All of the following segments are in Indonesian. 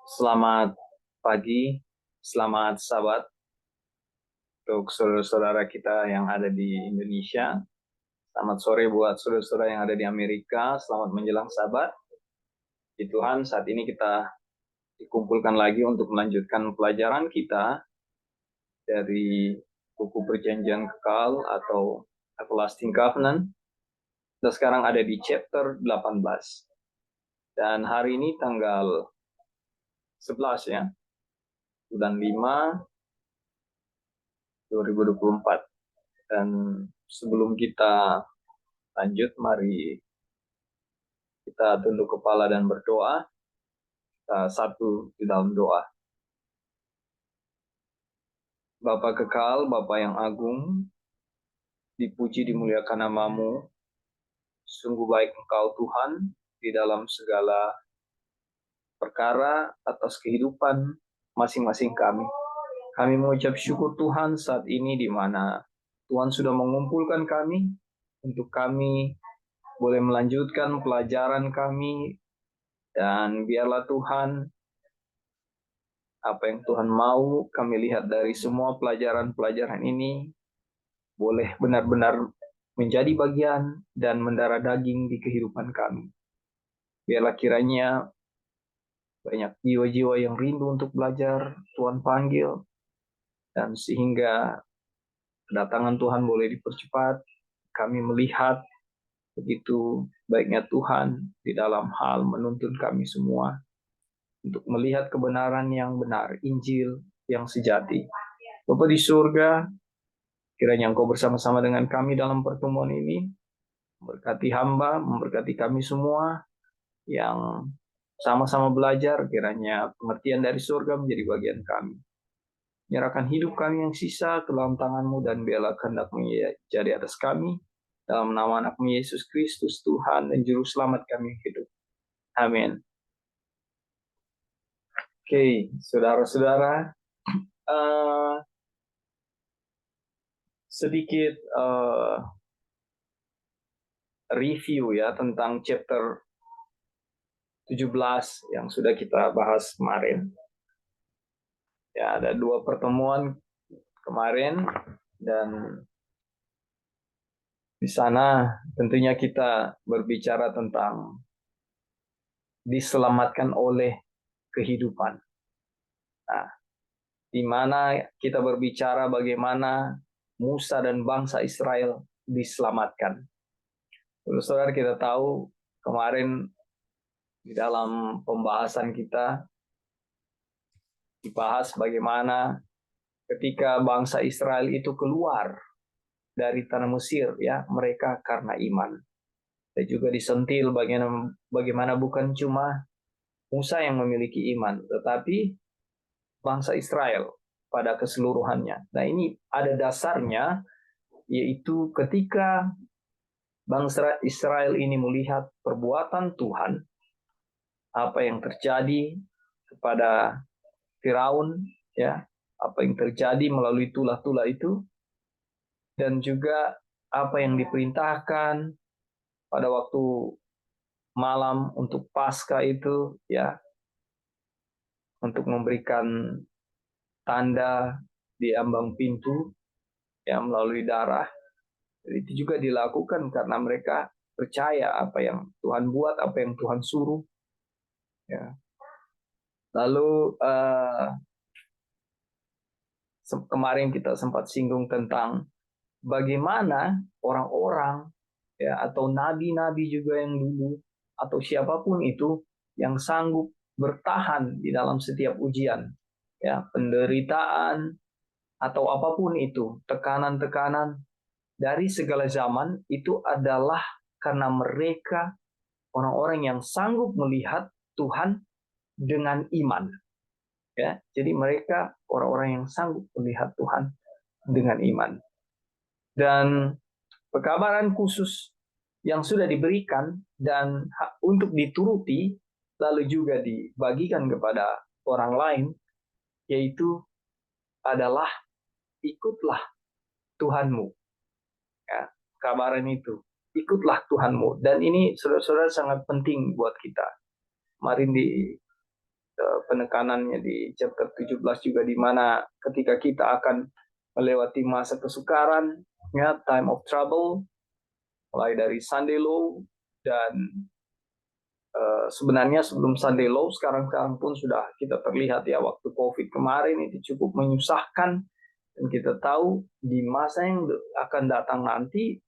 Selamat pagi, selamat Sabat untuk saudara-saudara kita yang ada di Indonesia. Selamat sore buat saudara-saudara yang ada di Amerika. Selamat menjelang Sabat. Di Tuhan, saat ini kita dikumpulkan lagi untuk melanjutkan pelajaran kita dari buku Perjanjian Kekal atau Everlasting Covenant. Kita sekarang ada di chapter 18. Dan hari ini tanggal 11 ya, bulan 5 2024. Dan sebelum kita lanjut, mari kita tunduk kepala dan berdoa. Kita satu di dalam doa. Bapa kekal, Bapa yang agung, dipuji dimuliakan nama-Mu. Sungguh baik Engkau Tuhan di dalam segala perkara atas kehidupan masing-masing kami. Kami mengucap syukur Tuhan saat ini di mana Tuhan sudah mengumpulkan kami untuk kami boleh melanjutkan pelajaran kami, dan biarlah Tuhan apa yang Tuhan mau kami lihat dari semua pelajaran-pelajaran ini boleh benar-benar menjadi bagian dan mendarah daging di kehidupan kami. Biarlah kiranya banyak jiwa-jiwa yang rindu untuk belajar, Tuhan panggil, dan sehingga kedatangan Tuhan boleh dipercepat. Kami melihat begitu baiknya Tuhan di dalam hal menuntun kami semua untuk melihat kebenaran yang benar, Injil yang sejati. Bapa di surga, kiranya Engkau bersama-sama dengan kami dalam pertemuan ini, memberkati hamba, memberkati kami semua yang sama-sama belajar, kiranya pengertian dari surga menjadi bagian kami. Menyerahkan hidup kami yang sisa ke dalam tangan-Mu, dan biarlah kehendak-Mu jadi atas kami. Dalam nama anak-Mu Yesus Kristus, Tuhan dan Juru Selamat kami hidup. Amin. Oke, saudara-saudara, sedikit review ya tentang chapter 17 yang sudah kita bahas kemarin. Ya, ada 2 pertemuan kemarin, dan di sana tentunya kita berbicara tentang diselamatkan oleh kehidupan. Nah, di mana kita berbicara bagaimana Musa dan bangsa Israel diselamatkan. Saudara, kita tahu kemarin di dalam pembahasan kita dibahas bagaimana ketika bangsa Israel itu keluar dari tanah Mesir, ya, mereka karena iman. Dan juga disentil bagaimana bukan cuma Musa yang memiliki iman, tetapi bangsa Israel pada keseluruhannya. Nah, ini ada dasarnya, yaitu ketika bangsa Israel ini melihat perbuatan Tuhan, apa yang terjadi kepada Firaun, ya, apa yang terjadi melalui tulah-tulah itu, dan juga apa yang diperintahkan pada waktu malam untuk Paskah itu, ya, untuk memberikan tanda di ambang pintu, ya, melalui darah. Jadi itu juga dilakukan karena mereka percaya apa yang Tuhan buat, apa yang Tuhan suruh, ya. Lalu kemarin kita sempat singgung tentang bagaimana orang-orang, ya, atau nabi-nabi juga yang dulu, atau siapapun itu yang sanggup bertahan di dalam setiap ujian, ya, penderitaan atau apapun itu, tekanan-tekanan dari segala zaman, itu adalah karena mereka orang-orang yang sanggup melihat Tuhan dengan iman, ya. Jadi mereka orang-orang yang sanggup melihat Tuhan dengan iman. Dan pekabaran khusus yang sudah diberikan dan untuk dituruti, lalu juga dibagikan kepada orang lain, yaitu adalah ikutlah Tuhanmu, ya, kabaran itu, ikutlah Tuhanmu. Dan ini saudara-saudara sangat penting buat kita. Kemarin di penekanannya di chapter 17 juga, di mana ketika kita akan melewati masa kesukaran, ya, time of trouble, mulai dari Sunday Law, dan sebenarnya sebelum Sunday Law, sekarang pun sudah kita terlihat ya, waktu COVID kemarin itu cukup menyusahkan, dan kita tahu di masa yang akan datang nanti,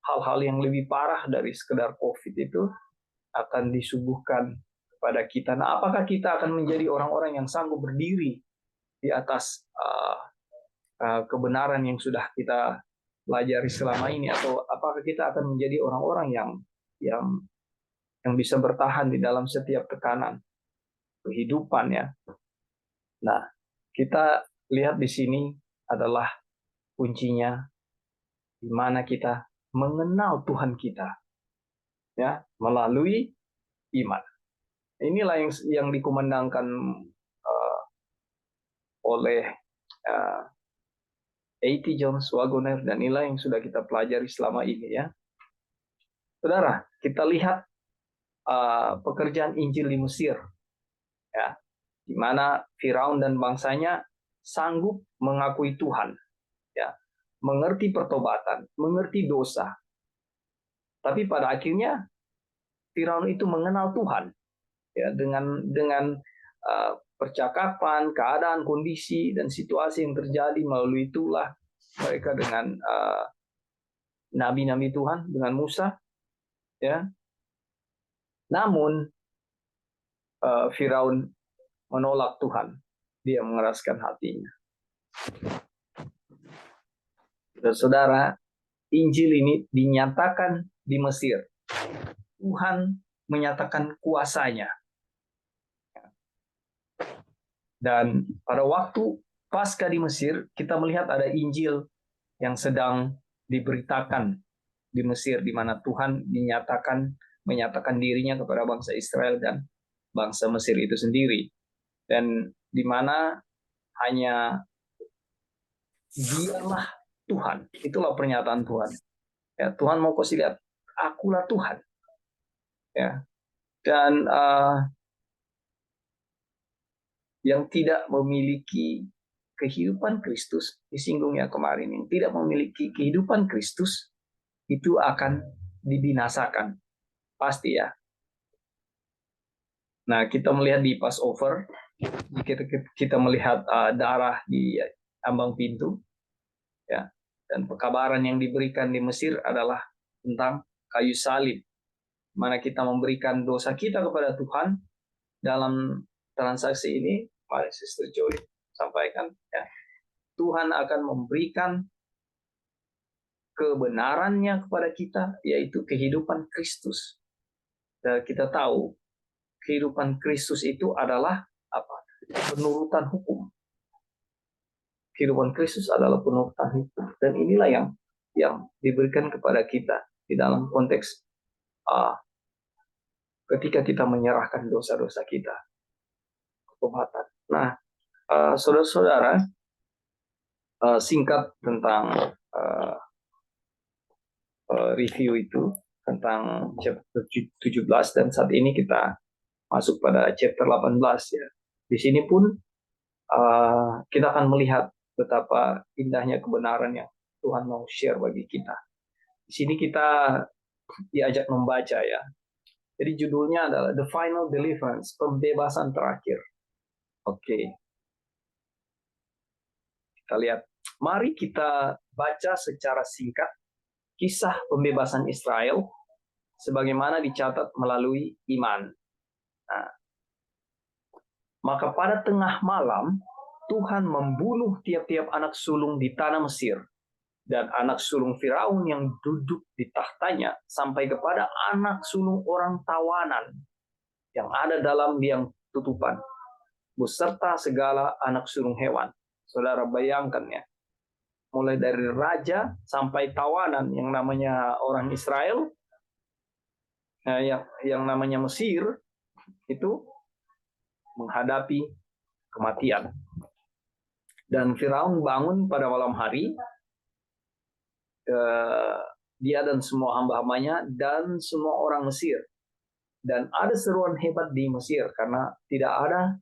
hal-hal yang lebih parah dari sekedar COVID itu akan disuguhkan kepada kita. Nah, apakah kita akan menjadi orang-orang yang sanggup berdiri di atas kebenaran yang sudah kita pelajari selama ini, atau apakah kita akan menjadi orang-orang yang bisa bertahan di dalam setiap tekanan kehidupan, ya? Nah, kita lihat di sini adalah kuncinya, di mana kita mengenal Tuhan kita, ya, melalui iman. Inilah yang dikumandangkan oleh A.T. Jones Wagoner, dan inilah yang sudah kita pelajari selama ini, ya. Saudara, kita lihat pekerjaan Injil di Mesir, ya, di mana Firaun dan bangsanya sanggup mengakui Tuhan, ya, mengerti pertobatan, mengerti dosa. Tapi pada akhirnya Firaun itu mengenal Tuhan, ya, dengan percakapan, keadaan, kondisi, dan situasi yang terjadi. Melalui itulah mereka dengan nabi-nabi Tuhan, dengan Musa, ya. Namun Firaun menolak Tuhan, dia mengeraskan hatinya. Saudara, Injil ini dinyatakan di Mesir. Tuhan menyatakan kuasanya. Dan pada waktu Paskah di Mesir, kita melihat ada Injil yang sedang diberitakan di Mesir, di mana Tuhan menyatakan dirinya kepada bangsa Israel dan bangsa Mesir itu sendiri. Dan di mana hanya Dialah Tuhan. Itulah pernyataan Tuhan. Ya, Tuhan mau kau lihat, akulah Tuhan. Ya. Dan yang tidak memiliki kehidupan Kristus, disinggungnya kemarin, yang tidak memiliki kehidupan Kristus itu akan dibinasakan, pasti, ya. Nah, kita melihat di Passover, kita melihat darah di ambang pintu, ya, dan pekabaran yang diberikan di Mesir adalah tentang kayu salib, mana kita memberikan dosa kita kepada Tuhan. Dalam transaksi ini, mari Sister Joy sampaikan, ya, Tuhan akan memberikan kebenarannya kepada kita, yaitu kehidupan Kristus. Dan kita tahu kehidupan Kristus itu adalah apa? Penurutan hukum. Kehidupan Kristus adalah penurutan hukum, dan inilah yang diberikan kepada kita di dalam konteks ketika kita menyerahkan dosa-dosa kita, pertobatan. Nah, saudara-saudara, singkat tentang review itu tentang chapter 17, dan saat ini kita masuk pada chapter 18, ya. Di sini pun kita akan melihat betapa indahnya kebenaran yang Tuhan mau share bagi kita. Di sini kita diajak membaca, ya. Jadi judulnya adalah The Final Deliverance, pembebasan terakhir. Oke. Kita lihat. Mari kita baca secara singkat kisah pembebasan Israel sebagaimana dicatat melalui iman. Nah, maka pada tengah malam Tuhan membunuh tiap-tiap anak sulung di tanah Mesir dan anak sulung Firaun yang duduk di tahtanya sampai kepada anak sulung orang tawanan yang ada dalam liang tutupan, beserta segala anak sulung hewan. Saudara bayangkan, ya, mulai dari raja sampai tawanan yang namanya orang Israel, yang namanya Mesir, itu menghadapi kematian. Dan Firaun bangun pada malam hari, dia dan semua hamba-hambanya dan semua orang Mesir. Dan ada seruan hebat di Mesir karena tidak ada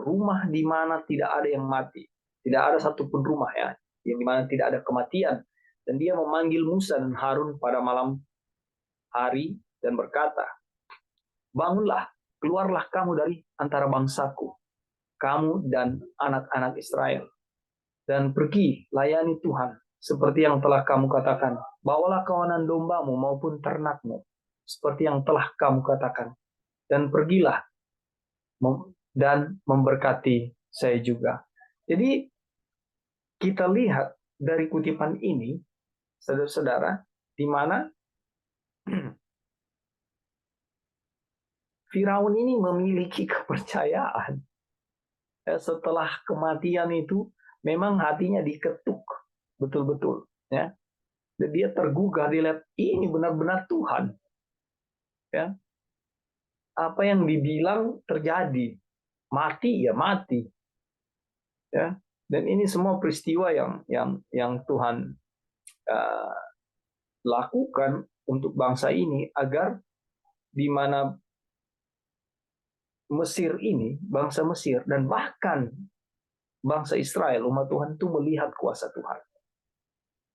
rumah di mana tidak ada yang mati. Tidak ada satupun rumah ya, yang di mana tidak ada kematian. Dan dia memanggil Musa dan Harun pada malam hari dan berkata, bangunlah, keluarlah kamu dari antara bangsaku, kamu dan anak-anak Israel, dan pergi layani Tuhan, seperti yang telah kamu katakan. Bawalah kawanan dombamu maupun ternakmu, seperti yang telah kamu katakan. Dan pergilah dan memberkati saya juga. Jadi kita lihat dari kutipan ini, saudara-saudara, di mana Firaun ini memiliki kepercayaan. Setelah kematian itu, memang hatinya diketuk betul-betul. Ya. Dan dia tergugah, dilihat ini benar-benar Tuhan. Ya. Apa yang dibilang terjadi, mati ya mati. Ya. Dan ini semua peristiwa yang Tuhan lakukan untuk bangsa ini agar di mana Mesir ini, bangsa Mesir, dan bahkan bangsa Israel, umat Tuhan itu melihat kuasa Tuhan.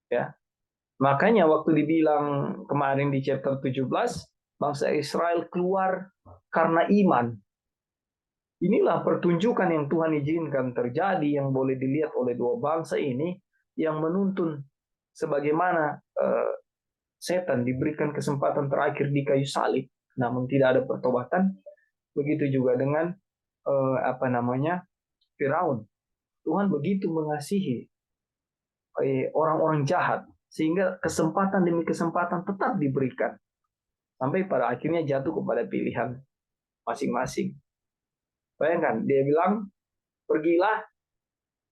Ya. Makanya waktu dibilang kemarin di chapter 17, bangsa Israel keluar karena iman. Inilah pertunjukan yang Tuhan izinkan terjadi yang boleh dilihat oleh dua bangsa ini yang menuntun sebagaimana setan diberikan kesempatan terakhir di kayu salib, namun tidak ada pertobatan. Begitu juga dengan Firaun. Tuhan begitu mengasihi orang-orang jahat sehingga kesempatan demi kesempatan tetap diberikan sampai pada akhirnya jatuh kepada pilihan masing-masing. Bayangkan, dia bilang, pergilah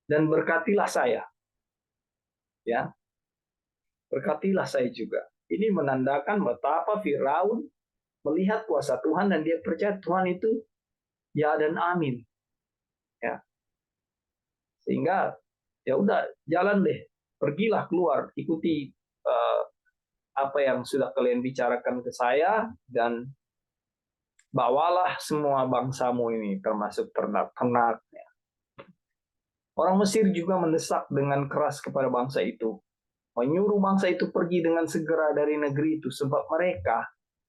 dan berkatilah saya. Ya, berkatilah saya juga. Ini menandakan betapa Firaun melihat kuasa Tuhan dan dia percaya Tuhan itu ya dan amin. Ya. Sehingga ya udah jalan deh, pergilah keluar, ikuti apa yang sudah kalian bicarakan ke saya dan bawalah semua bangsamu ini termasuk ternak-ternak. Orang Mesir juga mendesak dengan keras kepada bangsa itu, menyuruh bangsa itu pergi dengan segera dari negeri itu sebab mereka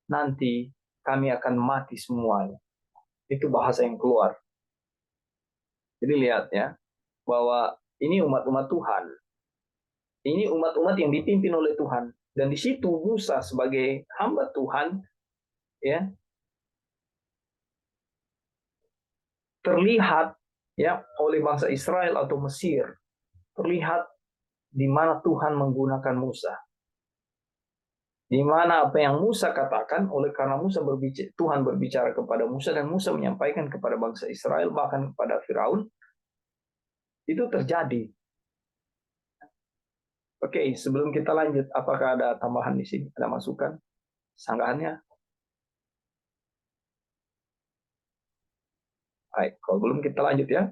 nanti kami akan mati semuanya. Itu bahasa yang keluar. Jadi lihat ya, bahwa ini umat-umat Tuhan. Ini umat-umat yang dipimpin oleh Tuhan. Dan di situ Musa sebagai hamba Tuhan ya terlihat ya oleh bangsa Israel atau Mesir, terlihat di mana Tuhan menggunakan Musa. Di mana apa yang Musa katakan, oleh karena Tuhan berbicara kepada Musa dan Musa menyampaikan kepada bangsa Israel, bahkan kepada Firaun, itu terjadi. Oke, sebelum kita lanjut, apakah ada tambahan di sini? Ada masukan? Sanggahannya? Baik, kalau belum kita lanjut ya.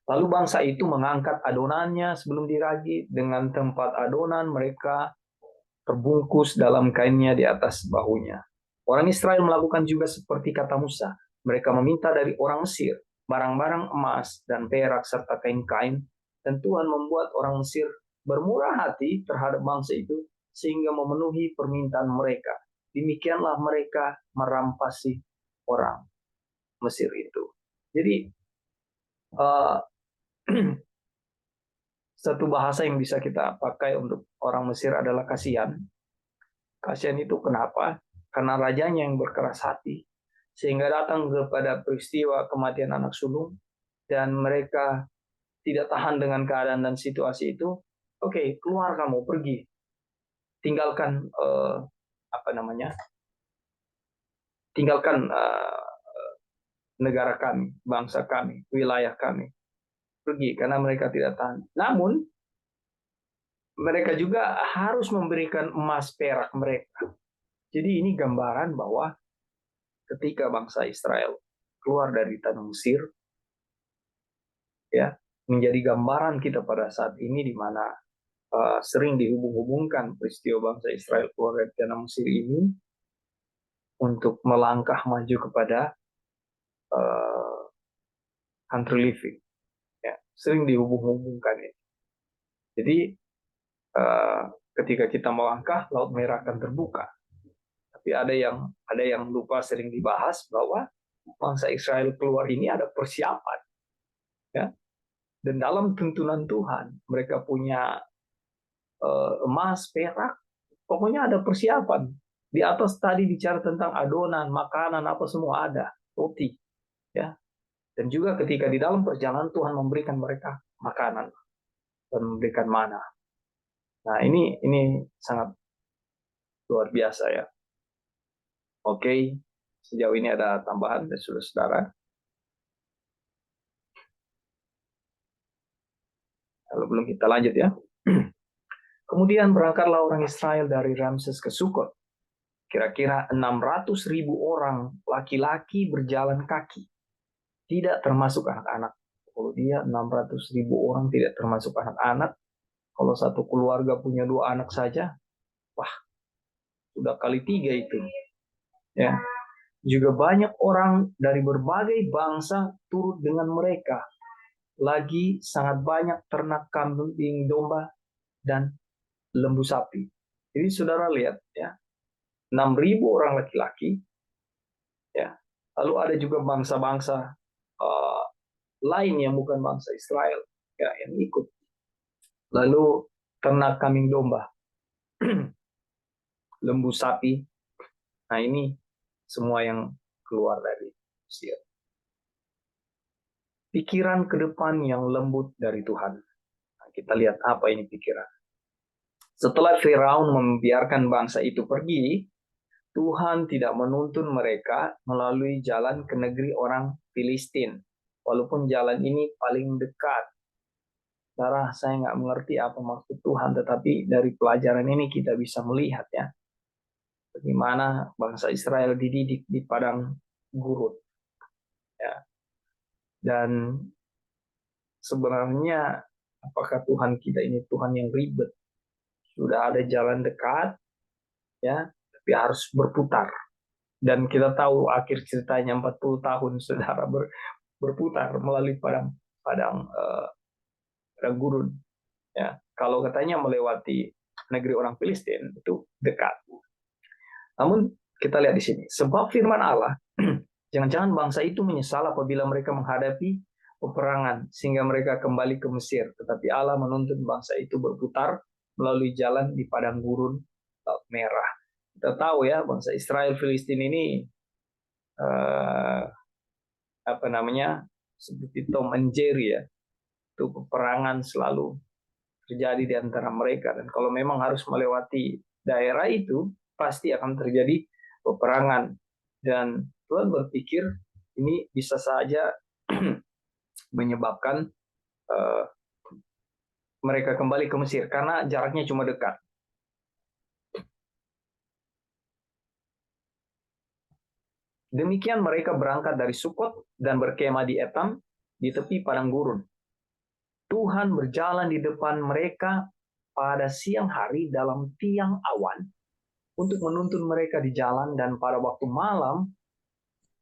Lalu bangsa itu mengangkat adonannya sebelum diragi. Dengan tempat adonan mereka terbungkus dalam kainnya di atas bahunya. Orang Israel melakukan juga seperti kata Musa. Mereka meminta dari orang Mesir barang-barang emas dan perak serta kain-kain. Dan Tuhan membuat orang Mesir bermurah hati terhadap bangsa itu sehingga memenuhi permintaan mereka. Demikianlah mereka merampasi orang Mesir itu. Jadi satu bahasa yang bisa kita pakai untuk orang Mesir adalah kasihan. Kasihan itu kenapa? Karena rajanya yang berkeras hati. Sehingga datang kepada peristiwa kematian anak sulung. Dan mereka tidak tahan dengan keadaan dan situasi itu. Oke, keluar kamu, pergi. Tinggalkan, tinggalkan negara kami, bangsa kami, wilayah kami. Pergi, karena mereka tidak tahan. Namun, mereka juga harus memberikan emas perak mereka. Jadi ini gambaran bahwa ketika bangsa Israel keluar dari tanah Mesir, ya menjadi gambaran kita pada saat ini di mana sering dihubung-hubungkan peristiwa bangsa Israel keluar dari tanah Mesir ini untuk melangkah maju kepada uh, country living, ya, sering dihubung-hubungkan ini. Jadi ketika kita melangkah, Laut Merah akan terbuka. Tapi ada yang lupa sering dibahas bahwa bangsa Israel keluar ini ada persiapan, ya. Dan dalam tuntunan Tuhan, mereka punya emas, perak, pokoknya ada persiapan. Di atas tadi bicara tentang adonan, makanan, apa semua ada, roti, ya. Dan juga ketika di dalam perjalanan Tuhan memberikan mereka makanan dan memberikan mana. Nah, ini sangat luar biasa, ya. Oke, sejauh ini ada tambahan dari saudara-saudara. Kalau belum kita lanjut, ya. Kemudian berangkatlah orang Israel dari Ramses ke Sukot. Kira-kira 600.000 orang laki-laki berjalan kaki. Tidak termasuk anak-anak. Kalau dia 600.000 orang tidak termasuk anak-anak, kalau satu keluarga punya 2 anak saja, wah, sudah kali 3 itu. Ya. Juga banyak orang dari berbagai bangsa turut dengan mereka. Lagi sangat banyak ternak kambing, domba, dan lembu sapi. Jadi saudara lihat, ya, 6.000 orang laki-laki, ya. Lalu ada juga bangsa-bangsa lain yang bukan bangsa Israel, ya, yang ikut. Lalu ternak kambing domba, lembu sapi. Nah, ini semua yang keluar dari Mesir. Pikiran ke depan yang lembut dari Tuhan. Nah, kita lihat apa ini pikiran. Setelah Firaun membiarkan bangsa itu pergi, Tuhan tidak menuntun mereka melalui jalan ke negeri orang Filistin. Walaupun jalan ini paling dekat. Sarah, saya nggak mengerti apa maksud Tuhan, tetapi dari pelajaran ini kita bisa melihat, ya, bagaimana bangsa Israel dididik di padang gurun. Ya. Dan sebenarnya apakah Tuhan kita ini Tuhan yang ribet? Sudah ada jalan dekat, ya, tapi harus berputar. Dan kita tahu akhir ceritanya 40 tahun saudara berputar melalui padang gurun. Ya, kalau katanya melewati negeri orang Filistin itu dekat. Namun kita lihat di sini, sebab firman Allah, jangan-jangan bangsa itu menyesal apabila mereka menghadapi peperangan sehingga mereka kembali ke Mesir. Tetapi Allah menuntun bangsa itu berputar melalui jalan di padang gurun Laut Merah. Kita tahu, ya, bangsa Israel Filistin ini apa namanya, seperti Tom and Jerry, ya. Itu peperangan selalu terjadi di antara mereka, dan kalau memang harus melewati daerah itu pasti akan terjadi peperangan, dan Tuhan berpikir ini bisa saja menyebabkan mereka kembali ke Mesir karena jaraknya cuma dekat. Demikian mereka berangkat dari Sukot dan berkemah di Etam di tepi padang gurun. Tuhan berjalan di depan mereka pada siang hari dalam tiang awan untuk menuntun mereka di jalan, dan pada waktu malam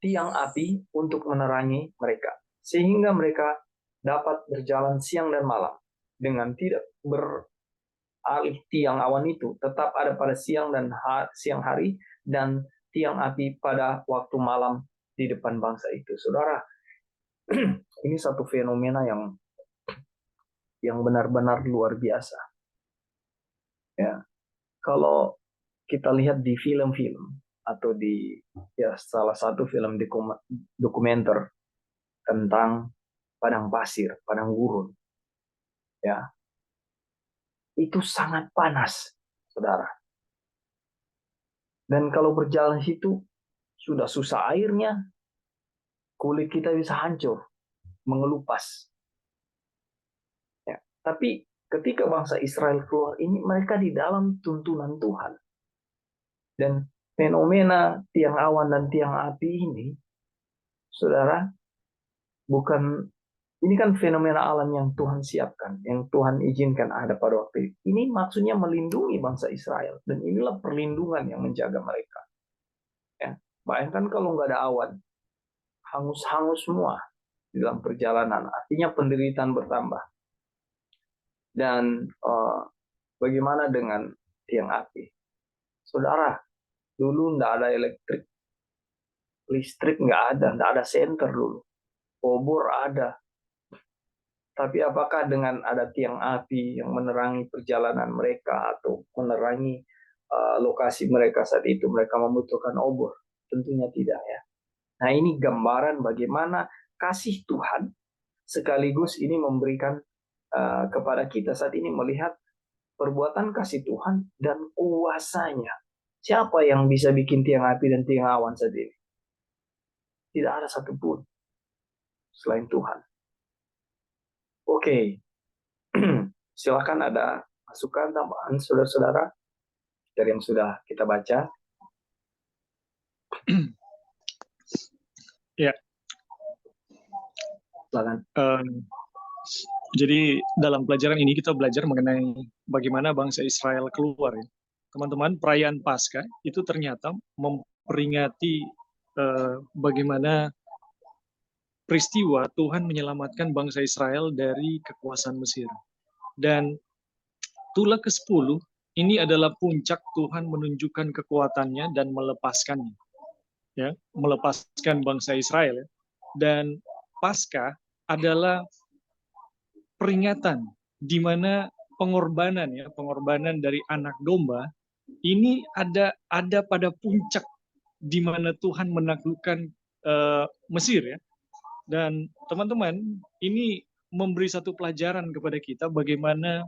tiang api untuk menerangi mereka, sehingga mereka dapat berjalan siang dan malam dengan tidak beralih. Tiang awan itu tetap ada pada siang hari, dan tiang api pada waktu malam di depan bangsa itu. Saudara, ini satu fenomena yang benar-benar luar biasa. Ya, kalau kita lihat di film-film atau di, ya, salah satu film dokumenter tentang padang pasir, padang gurun, ya, itu sangat panas, saudara. Dan kalau berjalan situ sudah susah airnya, kulit kita bisa hancur, mengelupas. Ya. Tapi ketika bangsa Israel keluar ini, mereka di dalam tuntunan Tuhan. Dan fenomena tiang awan dan tiang api ini, saudara, ini kan fenomena alam yang Tuhan siapkan, yang Tuhan izinkan ada pada waktu itu. Ini maksudnya melindungi bangsa Israel, dan inilah perlindungan yang menjaga mereka. Ya. Bayangkan kalau nggak ada awan, hangus-hangus semua di dalam perjalanan. Artinya penderitaan bertambah. Dan bagaimana dengan tiang api? Saudara, dulu nggak ada listrik nggak ada senter dulu. Obor ada. Tapi apakah dengan ada tiang api yang menerangi perjalanan mereka atau menerangi lokasi mereka saat itu, mereka membutuhkan obor? Tentunya tidak ya. Nah, ini gambaran bagaimana kasih Tuhan sekaligus ini memberikan kepada kita saat ini melihat perbuatan kasih Tuhan dan kuasanya. Siapa yang bisa bikin tiang api dan tiang awan saat ini? Tidak ada satupun selain Tuhan. Oke, silakan ada masukan tambahan saudara-saudara dari yang sudah kita baca. Ya. Silakan. Jadi dalam pelajaran ini kita belajar mengenai bagaimana bangsa Israel keluar. Ya. Teman-teman, perayaan Paskah itu ternyata memperingati bagaimana peristiwa Tuhan menyelamatkan bangsa Israel dari kekuasaan Mesir. Dan tulah ke-10 ini adalah puncak Tuhan menunjukkan kekuatannya dan melepaskannya. Ya, melepaskan bangsa Israel. Ya. Dan Paskah adalah peringatan di mana pengorbanan dari anak domba ini ada pada puncak di mana Tuhan menaklukkan Mesir ya. Dan teman-teman, ini memberi satu pelajaran kepada kita bagaimana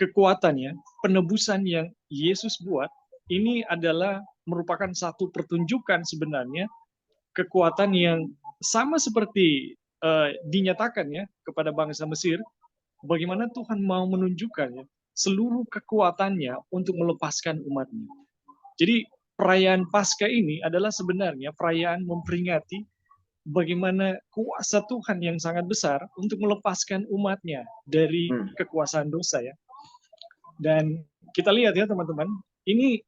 kekuatannya, penebusan yang Yesus buat ini adalah merupakan satu pertunjukan sebenarnya kekuatan yang sama seperti dinyatakan ya kepada bangsa Mesir, bagaimana Tuhan mau menunjukkan ya, seluruh kekuatannya untuk melepaskan umatnya. Jadi perayaan Paskah ini adalah sebenarnya perayaan memperingati bagaimana kuasa Tuhan yang sangat besar untuk melepaskan umatnya dari kekuasaan dosa ya. Dan kita lihat ya teman-teman, ini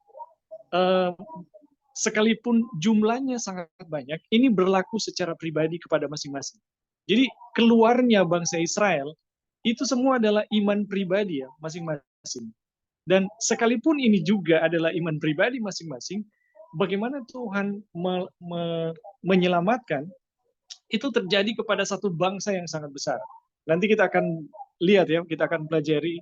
sekalipun jumlahnya sangat banyak, ini berlaku secara pribadi kepada masing-masing. Jadi keluarnya bangsa Israel itu semua adalah iman pribadi ya masing-masing. Dan sekalipun ini juga adalah iman pribadi masing-masing, bagaimana Tuhan menyelamatkan itu terjadi kepada satu bangsa yang sangat besar. Nanti kita akan lihat ya, kita akan pelajari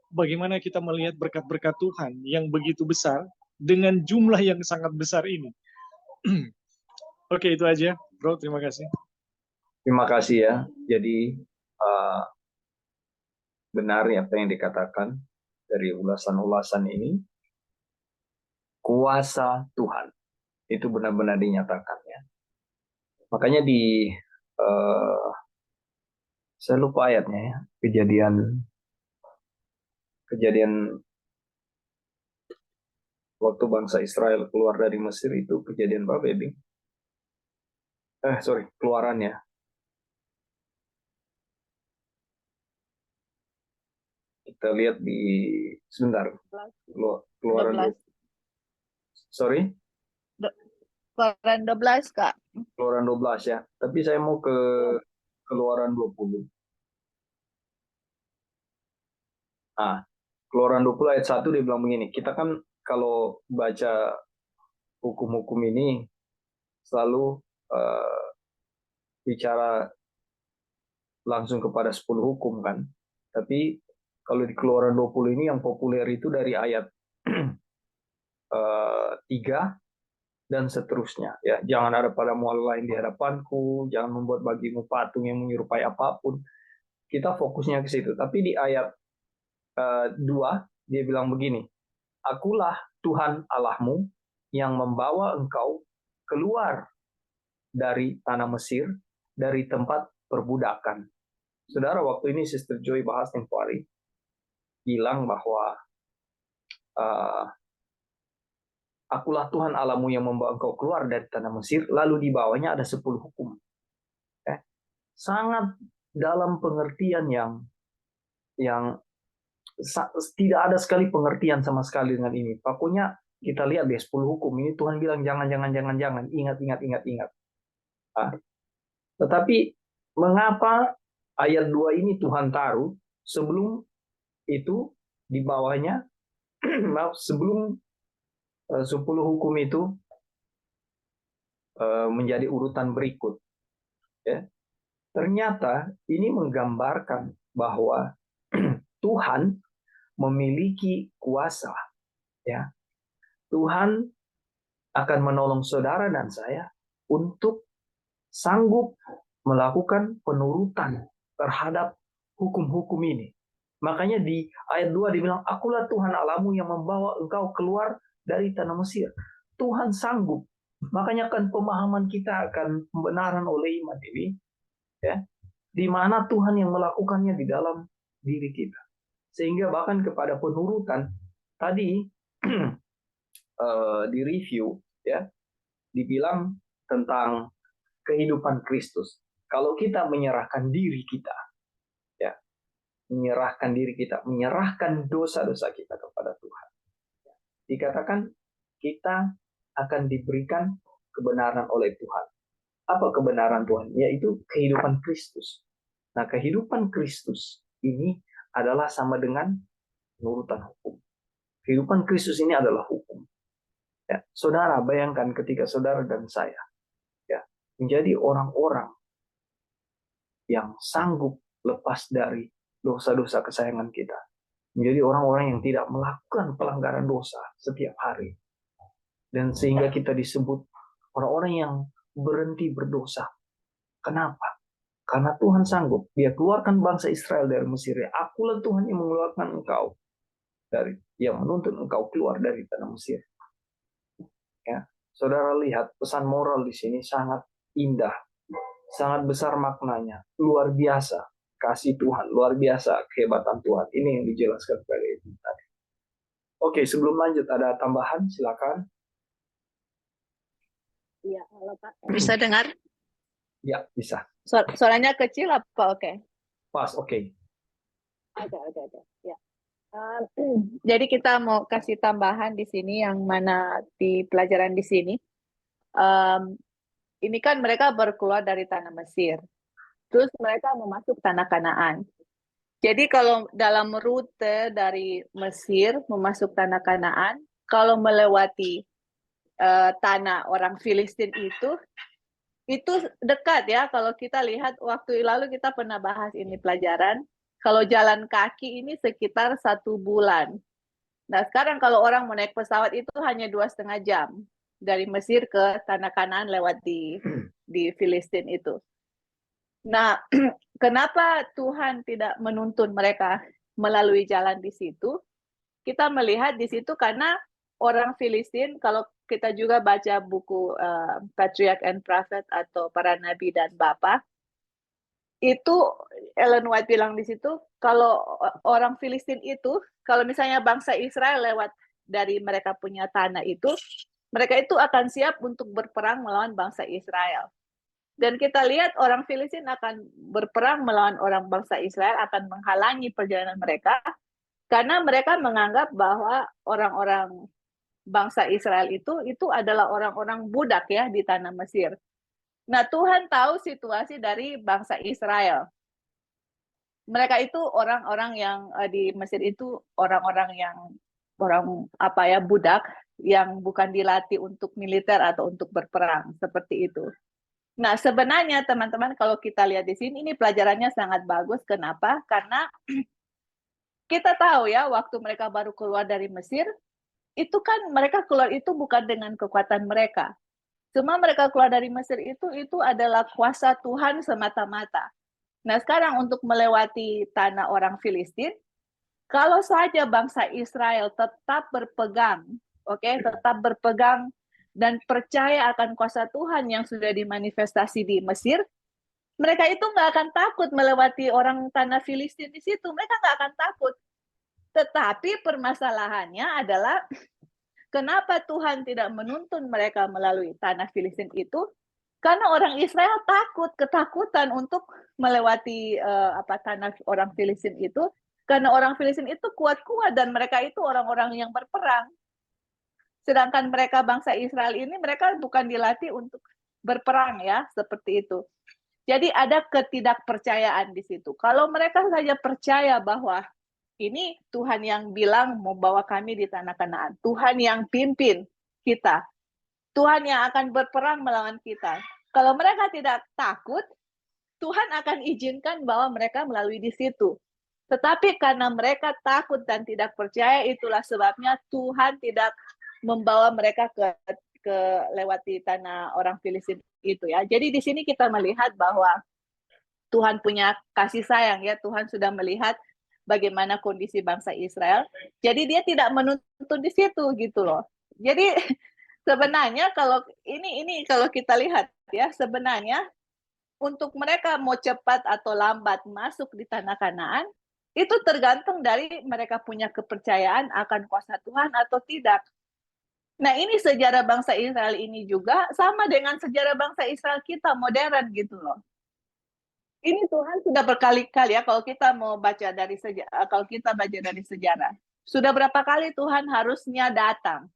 bagaimana kita melihat berkat-berkat Tuhan yang begitu besar dengan jumlah yang sangat besar ini. Oke, itu aja, Bro. Terima kasih. Terima kasih ya. Jadi benar ya apa yang dikatakan dari ulasan-ulasan ini. Kuasa Tuhan itu benar-benar dinyatakan ya. Makanya saya lupa ayatnya ya. Kejadian waktu bangsa Israel keluar dari Mesir itu kejadian berapa ya, Bing? Keluaran ya. Kita lihat di sebentar. Keluaran 12. Sorry? Keluaran 12, Kak. Keluaran 12 ya. Tapi saya mau ke Keluaran 20. Keluaran 20 ayat 1 dia bilang begini. Kita kan kalau baca hukum-hukum ini selalu bicara langsung kepada 10 hukum kan. Tapi kalau di Keluaran 20 ini yang populer itu dari ayat 3 dan seterusnya ya. Jangan ada padamu Allah lain di hadapanku, jangan membuat bagimu patung yang menyerupai apapun. Kita fokusnya ke situ. Tapi di ayat 2 dia bilang begini, akulah Tuhan Allahmu yang membawa engkau keluar dari tanah Mesir, dari tempat perbudakan. Saudara, waktu ini Sister Joy bahas tempo hari, bilang bahwa akulah Tuhan Allahmu yang membawa engkau keluar dari tanah Mesir, lalu di bawahnya ada 10 hukum. Sangat dalam pengertian yang tidak ada sekali pengertian sama sekali dengan ini. Pokoknya kita lihat deh 10 hukum ini Tuhan bilang jangan, ingat. Tetapi mengapa ayat 2 ini Tuhan taruh sebelum itu di bawahnya, sebelum 10 hukum itu menjadi urutan berikut. Ya. Ternyata ini menggambarkan bahwa Tuhan memiliki kuasa. Ya. Tuhan akan menolong saudara dan saya untuk sanggup melakukan penurutan terhadap hukum-hukum ini. Makanya di ayat 2 dibilang, akulah Tuhan Allahmu yang membawa engkau keluar dari tanah Mesir. Tuhan sanggup. Makanya kan pemahaman kita akan pembenaran oleh iman ini, ya, di mana Tuhan yang melakukannya di dalam diri kita. Sehingga bahkan kepada penurutan, tadi di review, ya, dibilang tentang kehidupan Kristus. Kalau kita menyerahkan diri kita, ya, menyerahkan dosa-dosa kita kepada Tuhan, dikatakan kita akan diberikan kebenaran oleh Tuhan. Apa kebenaran Tuhan? Yaitu kehidupan Kristus. Nah, kehidupan Kristus ini adalah sama dengan nurutan hukum. Kehidupan Kristus ini adalah hukum. Ya, saudara, bayangkan ketika saudara dan saya, ya, menjadi orang-orang yang sanggup lepas dari dosa-dosa kesayangan kita. Menjadi orang-orang yang tidak melakukan pelanggaran dosa setiap hari. Dan sehingga kita disebut orang-orang yang berhenti berdosa. Kenapa? Karena Tuhan sanggup. Dia keluarkan bangsa Israel dari Mesir. Akulah Tuhan yang mengeluarkan engkau yang menuntun engkau keluar dari tanah Mesir. Ya, saudara lihat pesan moral di sini sangat indah, sangat besar maknanya, luar biasa kasih Tuhan, luar biasa kehebatan Tuhan. Ini yang dijelaskan kepada itu tadi. Oke, sebelum lanjut ada tambahan, silakan. Iya, halo Pak. Bisa dengar? Ya, bisa. Suaranya kecil apa? Oke. Pas, oke. Ada. Ya. Jadi kita mau kasih tambahan di sini yang mana di pelajaran di sini. Ini kan mereka berkeluar dari tanah Mesir. Terus mereka memasuk tanah Kanaan. Jadi kalau dalam rute dari Mesir memasuk tanah Kanaan, kalau melewati tanah orang Filistin itu dekat ya. Kalau kita lihat waktu lalu kita pernah bahas ini pelajaran. Kalau jalan kaki ini sekitar 1 bulan. Nah sekarang kalau orang mau naik pesawat itu hanya 2,5 jam dari Mesir ke tanah Kanaan lewat di Filistin itu. Nah, kenapa Tuhan tidak menuntun mereka melalui jalan di situ? Kita melihat di situ karena orang Filistin, kalau kita juga baca buku Patriarch and Prophet atau para nabi dan bapa, itu Ellen White bilang di situ, kalau orang Filistin itu, kalau misalnya bangsa Israel lewat dari mereka punya tanah itu, mereka itu akan siap untuk berperang melawan bangsa Israel. Dan kita lihat orang Filistin akan berperang melawan orang bangsa Israel, akan menghalangi perjalanan mereka, karena mereka menganggap bahwa orang-orang bangsa Israel itu adalah orang-orang budak ya di tanah Mesir. Nah, Tuhan tahu situasi dari bangsa Israel. Mereka itu orang-orang yang di Mesir itu orang-orang yang budak yang bukan dilatih untuk militer atau untuk berperang seperti itu. Nah, sebenarnya teman-teman kalau kita lihat di sini ini pelajarannya sangat bagus. Kenapa? Karena kita tahu ya waktu mereka baru keluar dari Mesir, itu kan mereka keluar itu bukan dengan kekuatan mereka. Cuma mereka keluar dari Mesir itu adalah kuasa Tuhan semata-mata. Nah, sekarang untuk melewati tanah orang Filistin, kalau saja bangsa Israel tetap berpegang, tetap berpegang dan percaya akan kuasa Tuhan yang sudah dimanifestasi di Mesir, mereka itu nggak akan takut melewati orang tanah Filistin di situ. Mereka nggak akan takut. Tetapi permasalahannya adalah kenapa Tuhan tidak menuntun mereka melalui tanah Filistin itu? Karena orang Israel ketakutan untuk melewati tanah orang Filistin itu. Karena orang Filistin itu kuat-kuat dan mereka itu orang-orang yang berperang. Sedangkan mereka bangsa Israel ini mereka bukan dilatih untuk berperang ya, seperti itu. Jadi ada ketidakpercayaan di situ. Kalau mereka saja percaya bahwa ini Tuhan yang bilang mau bawa kami di tanah Kanaan, Tuhan yang pimpin kita, Tuhan yang akan berperang melawan kita. Kalau mereka tidak takut, Tuhan akan izinkan bahwa mereka melalui di situ. Tetapi karena mereka takut dan tidak percaya, itulah sebabnya Tuhan tidak membawa mereka ke lewati tanah orang Filistin itu ya. Jadi di sini kita melihat bahwa Tuhan punya kasih sayang ya. Tuhan sudah melihat bagaimana kondisi bangsa Israel. Jadi dia tidak menuntut di situ gitu loh. Jadi sebenarnya kalau ini kalau kita lihat ya, sebenarnya untuk mereka mau cepat atau lambat masuk di tanah Kanaan, itu tergantung dari mereka punya kepercayaan akan kuasa Tuhan atau tidak. Nah, ini sejarah bangsa Israel ini juga sama dengan sejarah bangsa Israel kita modern gitu loh. Ini Tuhan sudah berkali-kali ya, kalau kita mau baca dari kalau kita baca dari sejarah, sudah berapa kali Tuhan harusnya datang.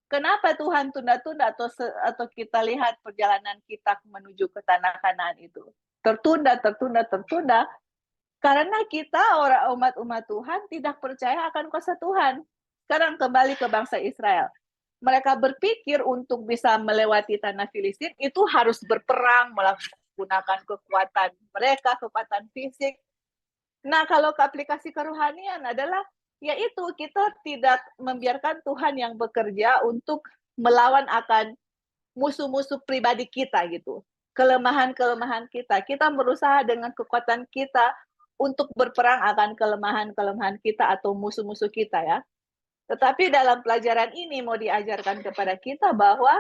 Kenapa Tuhan tunda-tunda atau kita lihat perjalanan kita menuju ke tanah Kanaan itu tertunda karena kita umat Tuhan tidak percaya akan kuasa Tuhan. Sekarang kembali ke bangsa Israel. Mereka berpikir untuk bisa melewati tanah Filistin itu harus berperang, menggunakan kekuatan mereka, kekuatan fisik. Nah, kalau ke aplikasi kerohanian adalah yaitu kita tidak membiarkan Tuhan yang bekerja untuk melawan akan musuh-musuh pribadi kita gitu. Kelemahan-kelemahan kita. Kita berusaha dengan kekuatan kita untuk berperang akan kelemahan-kelemahan kita atau musuh-musuh kita ya. Tetapi dalam pelajaran ini mau diajarkan kepada kita bahwa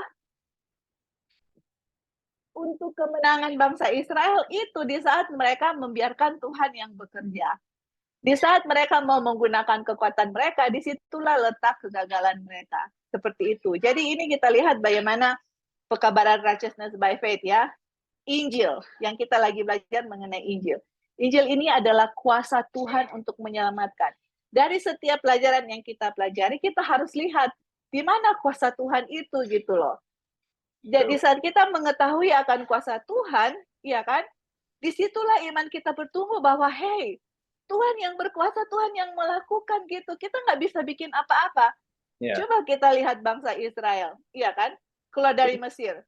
untuk kemenangan bangsa Israel itu di saat mereka membiarkan Tuhan yang bekerja. Di saat mereka mau menggunakan kekuatan mereka, disitulah letak kegagalan mereka. Seperti itu. Jadi ini kita lihat bagaimana pekabaran righteousness by faith ya. Injil, yang kita lagi belajar mengenai Injil. Injil ini adalah kuasa Tuhan untuk menyelamatkan. Dari setiap pelajaran yang kita pelajari, kita harus lihat di mana kuasa Tuhan itu gitu loh. Jadi saat kita mengetahui akan kuasa Tuhan, ya kan, disitulah iman kita bertumbuh bahwa, hey, Tuhan yang berkuasa, Tuhan yang melakukan gitu. Kita nggak bisa bikin apa-apa. Yeah. Coba kita lihat bangsa Israel, iya kan, keluar dari Mesir.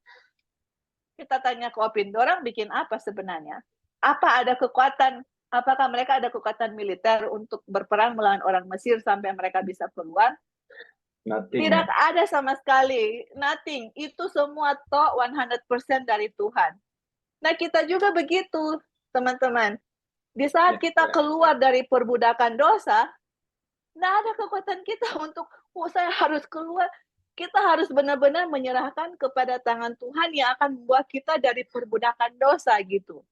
Kita tanya ke Opin, orang bikin apa sebenarnya? Apa ada kekuatan, apakah mereka ada kekuatan militer untuk berperang melawan orang Mesir sampai mereka bisa keluar? Nothing. Tidak ada sama sekali, nothing. Itu semua 100% dari Tuhan. Nah, kita juga begitu, teman-teman. Di saat kita keluar dari perbudakan dosa, nggak ada kekuatan kita untuk, saya harus keluar. Kita harus benar-benar menyerahkan kepada tangan Tuhan yang akan membawa kita dari perbudakan dosa gitu.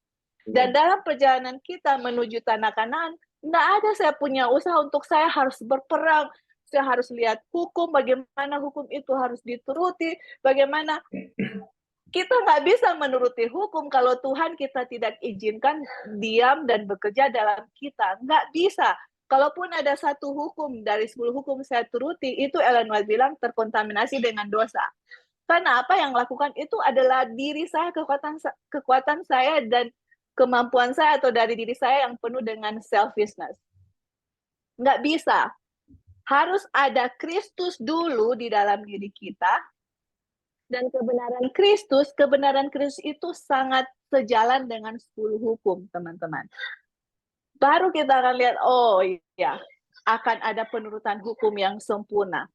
Dan dalam perjalanan kita menuju tanah Kanaan, nggak ada saya punya usaha untuk saya harus berperang, saya harus lihat hukum, bagaimana hukum itu harus dituruti, bagaimana kita nggak bisa menuruti hukum kalau Tuhan kita tidak izinkan diam dan bekerja dalam kita. Nggak bisa. Kalaupun ada satu hukum dari 10 hukum saya turuti, itu Ellen White bilang terkontaminasi dengan dosa. Karena apa yang lakukan itu adalah diri saya, kekuatan saya dan kemampuan saya atau dari diri saya yang penuh dengan selfishness. Nggak bisa. Harus ada Kristus dulu di dalam diri kita, dan kebenaran Kristus itu sangat sejalan dengan 10 hukum, teman-teman. Baru kita akan lihat, oh iya, akan ada penurutan hukum yang sempurna.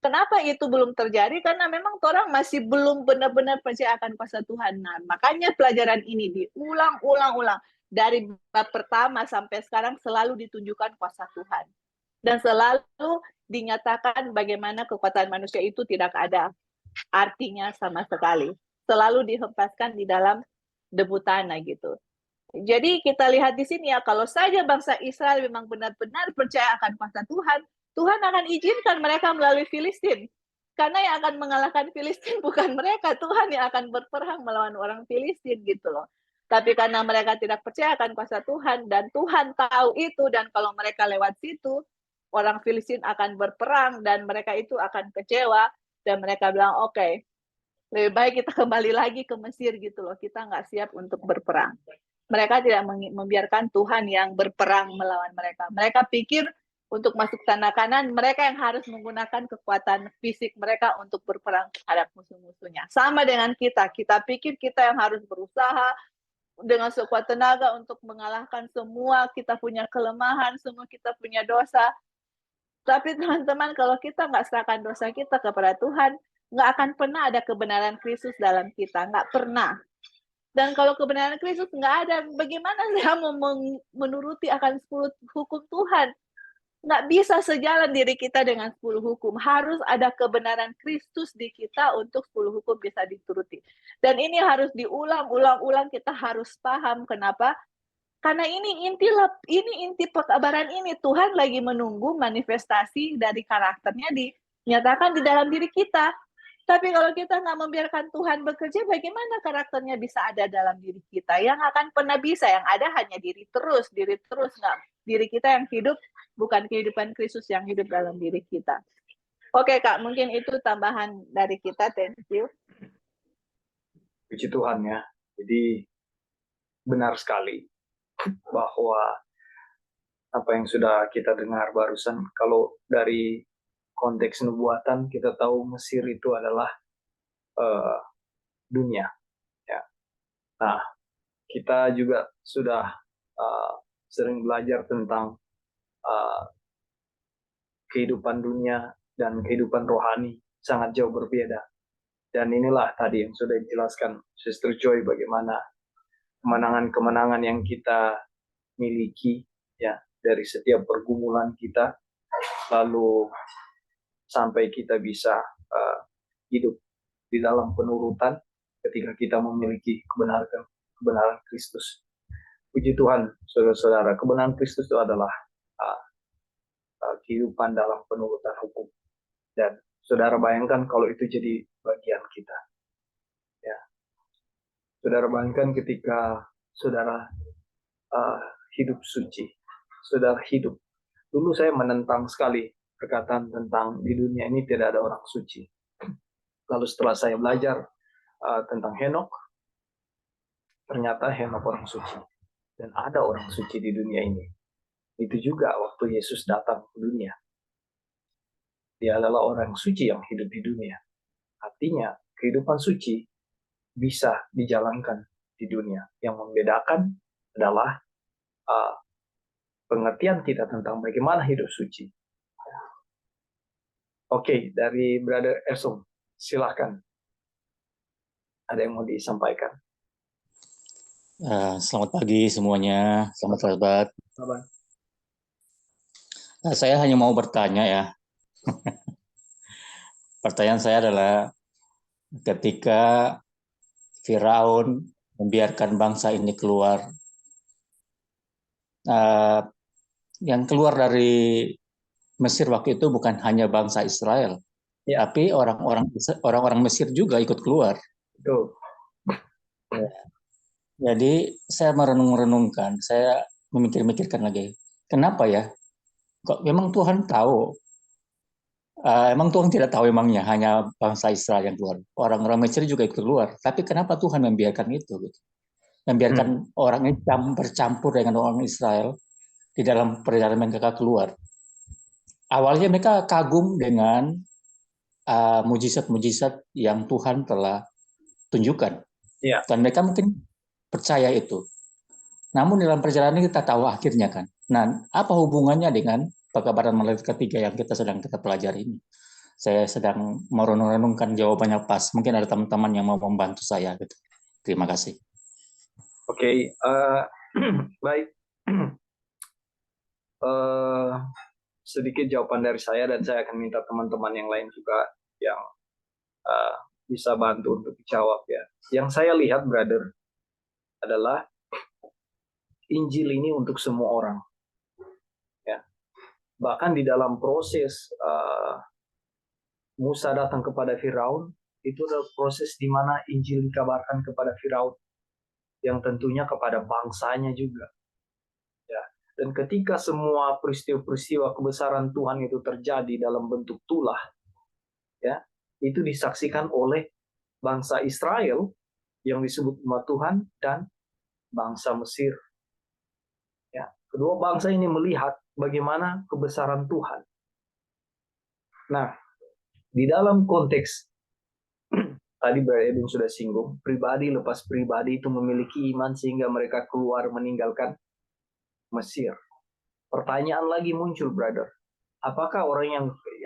Kenapa itu belum terjadi? Karena memang orang masih belum benar-benar percaya akan kuasa Tuhan. Nah, makanya pelajaran ini diulang-ulang. Dari bab pertama sampai sekarang selalu ditunjukkan kuasa Tuhan. Dan selalu dinyatakan bagaimana kekuatan manusia itu tidak ada artinya sama sekali. Selalu dihempaskan di dalam debu tanah gitu. Jadi kita lihat di sini ya, kalau saja bangsa Israel memang benar-benar percaya akan kuasa Tuhan, Tuhan akan izinkan mereka melalui Filistin. Karena yang akan mengalahkan Filistin bukan mereka, Tuhan yang akan berperang melawan orang Filistin gitu loh. Tapi karena mereka tidak percaya akan kuasa Tuhan, dan Tuhan tahu itu, dan kalau mereka lewat situ, orang Filistin akan berperang, dan mereka itu akan kecewa, Dan mereka bilang, oke, lebih baik kita kembali lagi ke Mesir gitu loh. Kita nggak siap untuk berperang. Mereka tidak membiarkan Tuhan yang berperang melawan mereka. Mereka pikir untuk masuk tanah Kanan, mereka yang harus menggunakan kekuatan fisik mereka untuk berperang terhadap musuh-musuhnya. Sama dengan kita pikir kita yang harus berusaha dengan sekuat tenaga untuk mengalahkan semua kita punya kelemahan, semua kita punya dosa. Tapi teman-teman, kalau kita nggak serahkan dosa kita kepada Tuhan, nggak akan pernah ada kebenaran Kristus dalam kita, nggak pernah. Dan kalau kebenaran Kristus nggak ada, bagaimana saya mau menuruti akan 10 hukum Tuhan? Nggak bisa sejalan diri kita dengan 10 hukum. Harus ada kebenaran Kristus di kita untuk 10 hukum bisa dituruti. Dan ini harus diulang-ulang, kita harus paham kenapa. Karena ini inti pekabaran ini. Tuhan lagi menunggu manifestasi dari karakternya dinyatakan di dalam diri kita. Tapi kalau kita nggak membiarkan Tuhan bekerja, bagaimana karakternya bisa ada dalam diri kita? Yang akan pernah bisa, yang ada hanya diri terus, nggak diri kita yang hidup, bukan kehidupan Kristus yang hidup dalam diri kita. Oke Kak, mungkin itu tambahan dari kita. Thank you. Puji Tuhan ya. Jadi benar sekali bahwa apa yang sudah kita dengar barusan, kalau dari konteks nubuatan kita tahu Mesir itu adalah dunia. Ya. Nah, kita juga sudah sering belajar tentang kehidupan dunia dan kehidupan rohani sangat jauh berbeda. Dan inilah tadi yang sudah dijelaskan Sister Joy, bagaimana kemenangan-kemenangan yang kita miliki ya dari setiap pergumulan kita, lalu sampai kita bisa hidup di dalam penurutan ketika kita memiliki kebenaran Kristus. Puji Tuhan, saudara-saudara, kebenaran Kristus itu adalah kehidupan dalam penurutan hukum. Dan saudara bayangkan kalau itu jadi bagian kita. Ya. Saudara bayangkan ketika saudara hidup suci, saudara hidup. Dulu saya menentang sekali perkataan tentang di dunia ini tidak ada orang suci. Lalu setelah saya belajar tentang Henokh, ternyata Henokh orang suci. Dan ada orang suci di dunia ini. Itu juga waktu Yesus datang ke dunia. Dia adalah orang suci yang hidup di dunia. Artinya, kehidupan suci bisa dijalankan di dunia. Yang membedakan adalah pengertian kita tentang bagaimana hidup suci. Oke, dari Brother Esom, silakan. Ada yang mau disampaikan? Selamat pagi semuanya, selamat sahabat. Saya hanya mau bertanya ya. Pertanyaan saya adalah ketika Firaun membiarkan bangsa ini keluar, yang keluar dari Mesir waktu itu bukan hanya bangsa Israel, tapi orang-orang Mesir juga ikut keluar. Betul. Ya. Jadi saya merenung-renungkan, saya memikir-mikirkan lagi, kenapa ya? Kok memang Tuhan tahu? Emang Tuhan tidak tahu emangnya hanya bangsa Israel yang keluar. Orang-orang Mesir juga ikut keluar. Tapi kenapa Tuhan membiarkan itu? Gitu? Membiarkan orang ini bercampur dengan orang Israel di dalam perjalanan mereka keluar. Awalnya mereka kagum dengan mujizat-mujizat yang Tuhan telah tunjukkan. Yeah. Dan mereka mungkin percaya itu. Namun dalam perjalanan kita tahu akhirnya kan. Nah, apa hubungannya dengan pekabaran malaikat ketiga yang kita pelajari ini? Saya sedang merenung-renungkan jawabannya pas. Mungkin ada teman-teman yang mau membantu saya. Gitu. Terima kasih. Oke, baik. Sedikit jawaban dari saya dan saya akan minta teman-teman yang lain juga yang bisa bantu untuk dijawab ya. Yang saya lihat, brother, adalah Injil ini untuk semua orang. Ya. Bahkan di dalam proses Musa datang kepada Firaun, itu adalah proses di mana Injil dikabarkan kepada Firaun, yang tentunya kepada bangsanya juga. Ya. Dan ketika semua peristiwa-peristiwa kebesaran Tuhan itu terjadi dalam bentuk tulah, ya, itu disaksikan oleh bangsa Israel yang disebut umat Tuhan dan bangsa Mesir. Ya, kedua bangsa ini melihat bagaimana kebesaran Tuhan. Nah, di dalam konteks tadi Brother Edwin sudah singgung, pribadi lepas pribadi itu memiliki iman sehingga mereka keluar meninggalkan Mesir. Pertanyaan lagi muncul, brother. Apakah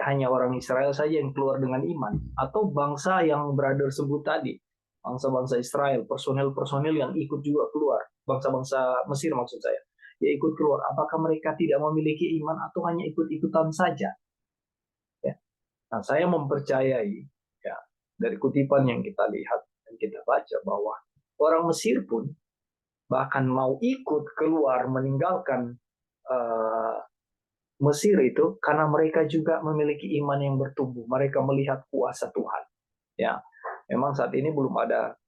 hanya orang Israel saja yang keluar dengan iman? Atau bangsa yang brother sebut tadi, bangsa-bangsa Israel, personel-personel yang ikut juga keluar, bangsa-bangsa Mesir maksud saya, ya ikut keluar. Apakah mereka tidak memiliki iman atau hanya ikut-ikutan saja? Ya. Nah, saya mempercayai ya dari kutipan yang kita lihat dan kita baca bahwa orang Mesir pun bahkan mau ikut keluar meninggalkan Mesir itu karena mereka juga memiliki iman yang bertumbuh. Mereka melihat kuasa Tuhan. Ya, memang saat ini belum ada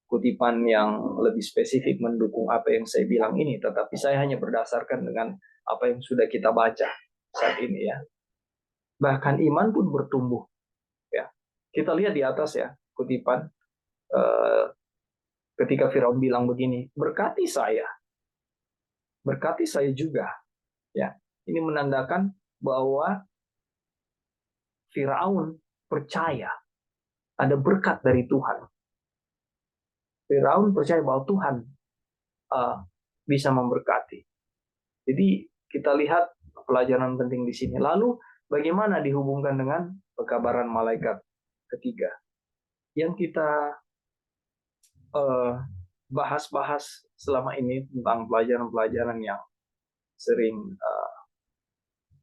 kutipan yang lebih spesifik mendukung apa yang saya bilang ini, tetapi saya hanya berdasarkan dengan apa yang sudah kita baca saat ini ya. Bahkan iman pun bertumbuh. Ya, kita lihat di atas ya kutipan ketika Firaun bilang begini, berkati saya juga. Ya, ini menandakan bahwa Firaun percaya ada berkat dari Tuhan. Firaun percaya bahwa Tuhan bisa memberkati. Jadi kita lihat pelajaran penting di sini. Lalu bagaimana dihubungkan dengan pekabaran malaikat ketiga yang kita bahas-bahas selama ini tentang pelajaran-pelajaran yang sering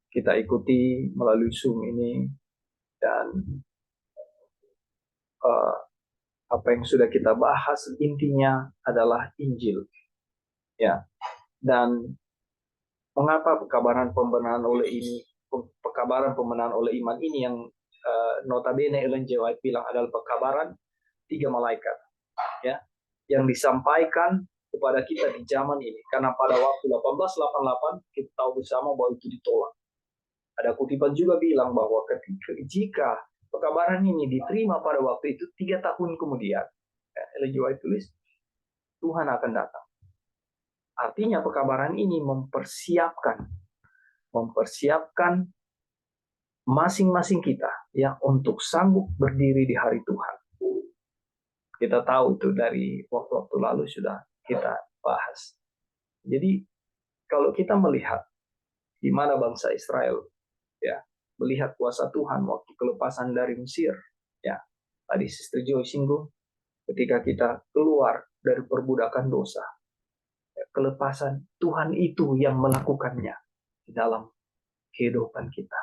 kita ikuti melalui Zoom ini dan apa yang sudah kita bahas intinya adalah Injil. Ya. Dan mengapa pekabaran pembenaran oleh iman ini yang notabene Ellen G. White bilang adalah pekabaran 3 malaikat ya yang disampaikan kepada kita di zaman ini, karena pada waktu 1888 kita tahu bersama bahwa itu ditolak. Ada kutipan juga bilang bahwa jika pekabaran ini diterima pada waktu itu 3 tahun kemudian, Ellen G. White tulis, Tuhan akan datang. Artinya pekabaran ini mempersiapkan masing-masing kita ya untuk sanggup berdiri di hari Tuhan. Kita tahu itu dari waktu-waktu lalu sudah kita bahas. Jadi kalau kita melihat di mana bangsa Israel ya melihat kuasa Tuhan waktu kelepasan dari Mesir, ya tadi Sister Joy singgung ketika kita keluar dari perbudakan dosa, ya, kelepasan Tuhan itu yang melakukannya di dalam kehidupan kita.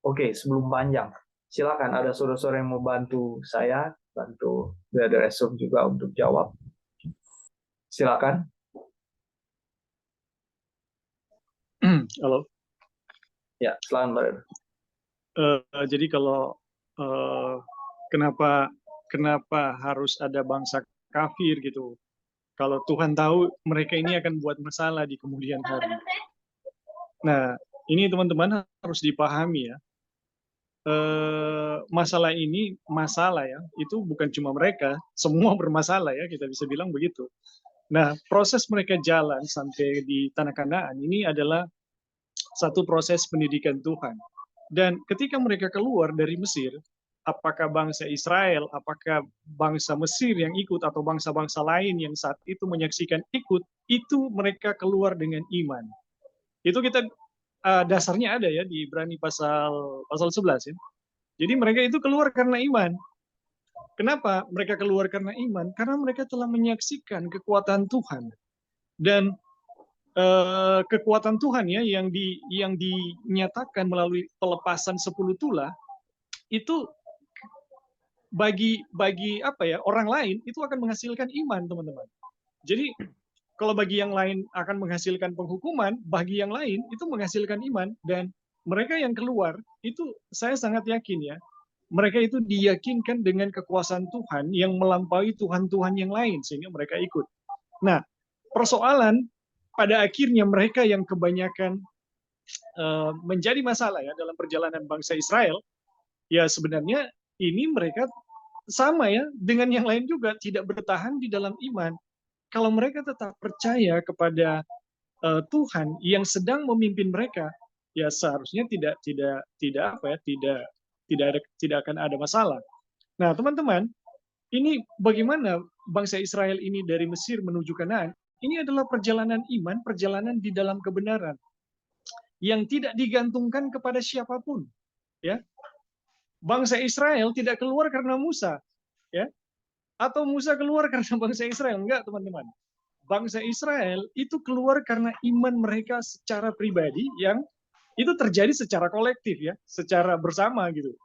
Oke, sebelum panjang, silakan ada saudara-saudara yang mau bantu saya, bantu Brother Esok juga untuk jawab. Silakan. Halo. Ya, silakan Brother. Jadi kalau kenapa harus ada bangsa kafir gitu? Kalau Tuhan tahu mereka ini akan buat masalah di kemudian hari. Nah, ini teman-teman harus dipahami ya. Masalah ya, itu bukan cuma mereka, semua bermasalah ya, kita bisa bilang begitu. Nah, proses mereka jalan sampai di Tanah Kanaan ini adalah satu proses pendidikan Tuhan. Dan ketika mereka keluar dari Mesir, apakah bangsa Israel, apakah bangsa Mesir yang ikut, atau bangsa-bangsa lain yang saat itu menyaksikan ikut, itu mereka keluar dengan iman. Itu kita dasarnya ada ya di Ibrani pasal 11 ya. Jadi mereka itu keluar karena iman. Kenapa mereka keluar karena iman? Karena mereka telah menyaksikan kekuatan Tuhan. Dan kekuatan Tuhan ya yang dinyatakan melalui pelepasan 10 tulah itu bagi orang lain itu akan menghasilkan iman, teman-teman. Jadi kalau bagi yang lain akan menghasilkan penghukuman, bagi yang lain itu menghasilkan iman. Dan mereka yang keluar itu saya sangat yakin ya, mereka itu diyakinkan dengan kekuasaan Tuhan yang melampaui Tuhan-Tuhan yang lain sehingga mereka ikut. Nah, persoalan pada akhirnya mereka yang kebanyakan menjadi masalah ya dalam perjalanan bangsa Israel ya sebenarnya ini mereka sama ya dengan yang lain juga tidak bertahan di dalam iman. Kalau mereka tetap percaya kepada Tuhan yang sedang memimpin mereka, ya seharusnya tidak apa ya, tidak akan ada masalah. Nah, teman-teman, ini bagaimana bangsa Israel ini dari Mesir menuju Kanaan? Ini adalah perjalanan iman, perjalanan di dalam kebenaran yang tidak digantungkan kepada siapapun, ya. Bangsa Israel tidak keluar karena Musa, ya. Atau Musa keluar karena bangsa Israel, enggak, teman-teman. Bangsa Israel itu keluar karena iman mereka secara pribadi yang itu terjadi secara kolektif ya, secara bersama gitu.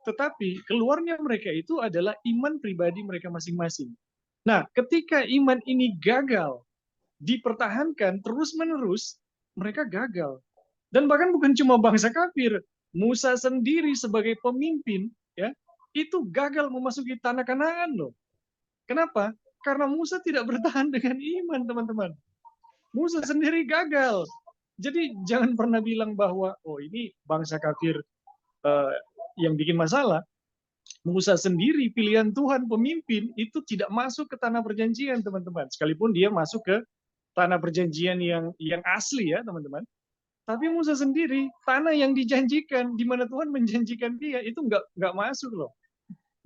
Tetapi keluarnya mereka itu adalah iman pribadi mereka masing-masing. Nah, ketika iman ini gagal dipertahankan terus-menerus, mereka gagal. Dan bahkan bukan cuma bangsa kafir, Musa sendiri sebagai pemimpin ya, itu gagal memasuki tanah Kanaan loh. Kenapa? Karena Musa tidak bertahan dengan iman, teman-teman. Musa sendiri gagal. Jadi jangan pernah bilang bahwa oh ini bangsa kafir yang bikin masalah. Musa sendiri pilihan Tuhan pemimpin itu tidak masuk ke tanah perjanjian, teman-teman. Sekalipun dia masuk ke tanah perjanjian yang asli ya, teman-teman. Tapi Musa sendiri tanah yang dijanjikan, di mana Tuhan menjanjikan dia itu nggak masuk loh.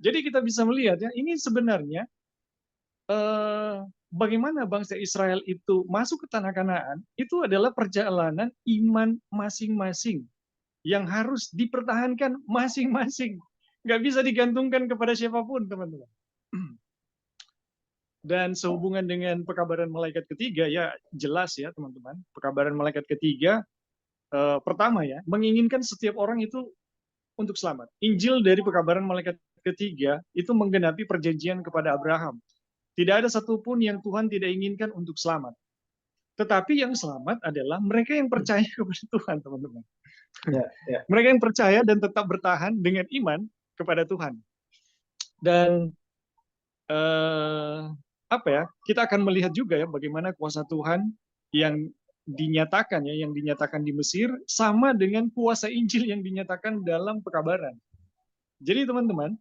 Jadi kita bisa melihat ya, ini sebenarnya bagaimana bangsa Israel itu masuk ke tanah Kanaan itu adalah perjalanan iman masing-masing yang harus dipertahankan masing-masing. Nggak bisa digantungkan kepada siapapun, teman-teman. Dan sehubungan dengan pekabaran malaikat ketiga, ya jelas ya, teman-teman. Pekabaran malaikat ketiga, pertama ya, menginginkan setiap orang itu untuk selamat. Injil dari pekabaran malaikat ketiga itu menggenapi perjanjian kepada Abraham. Tidak ada satupun yang Tuhan tidak inginkan untuk selamat. Tetapi yang selamat adalah mereka yang percaya kepada Tuhan, teman-teman. Mereka yang percaya dan tetap bertahan dengan iman kepada Tuhan. Dan apa ya? Kita akan melihat juga ya bagaimana kuasa Tuhan yang dinyatakan ya, yang dinyatakan di Mesir sama dengan kuasa Injil yang dinyatakan dalam pekabaran. Jadi teman-teman,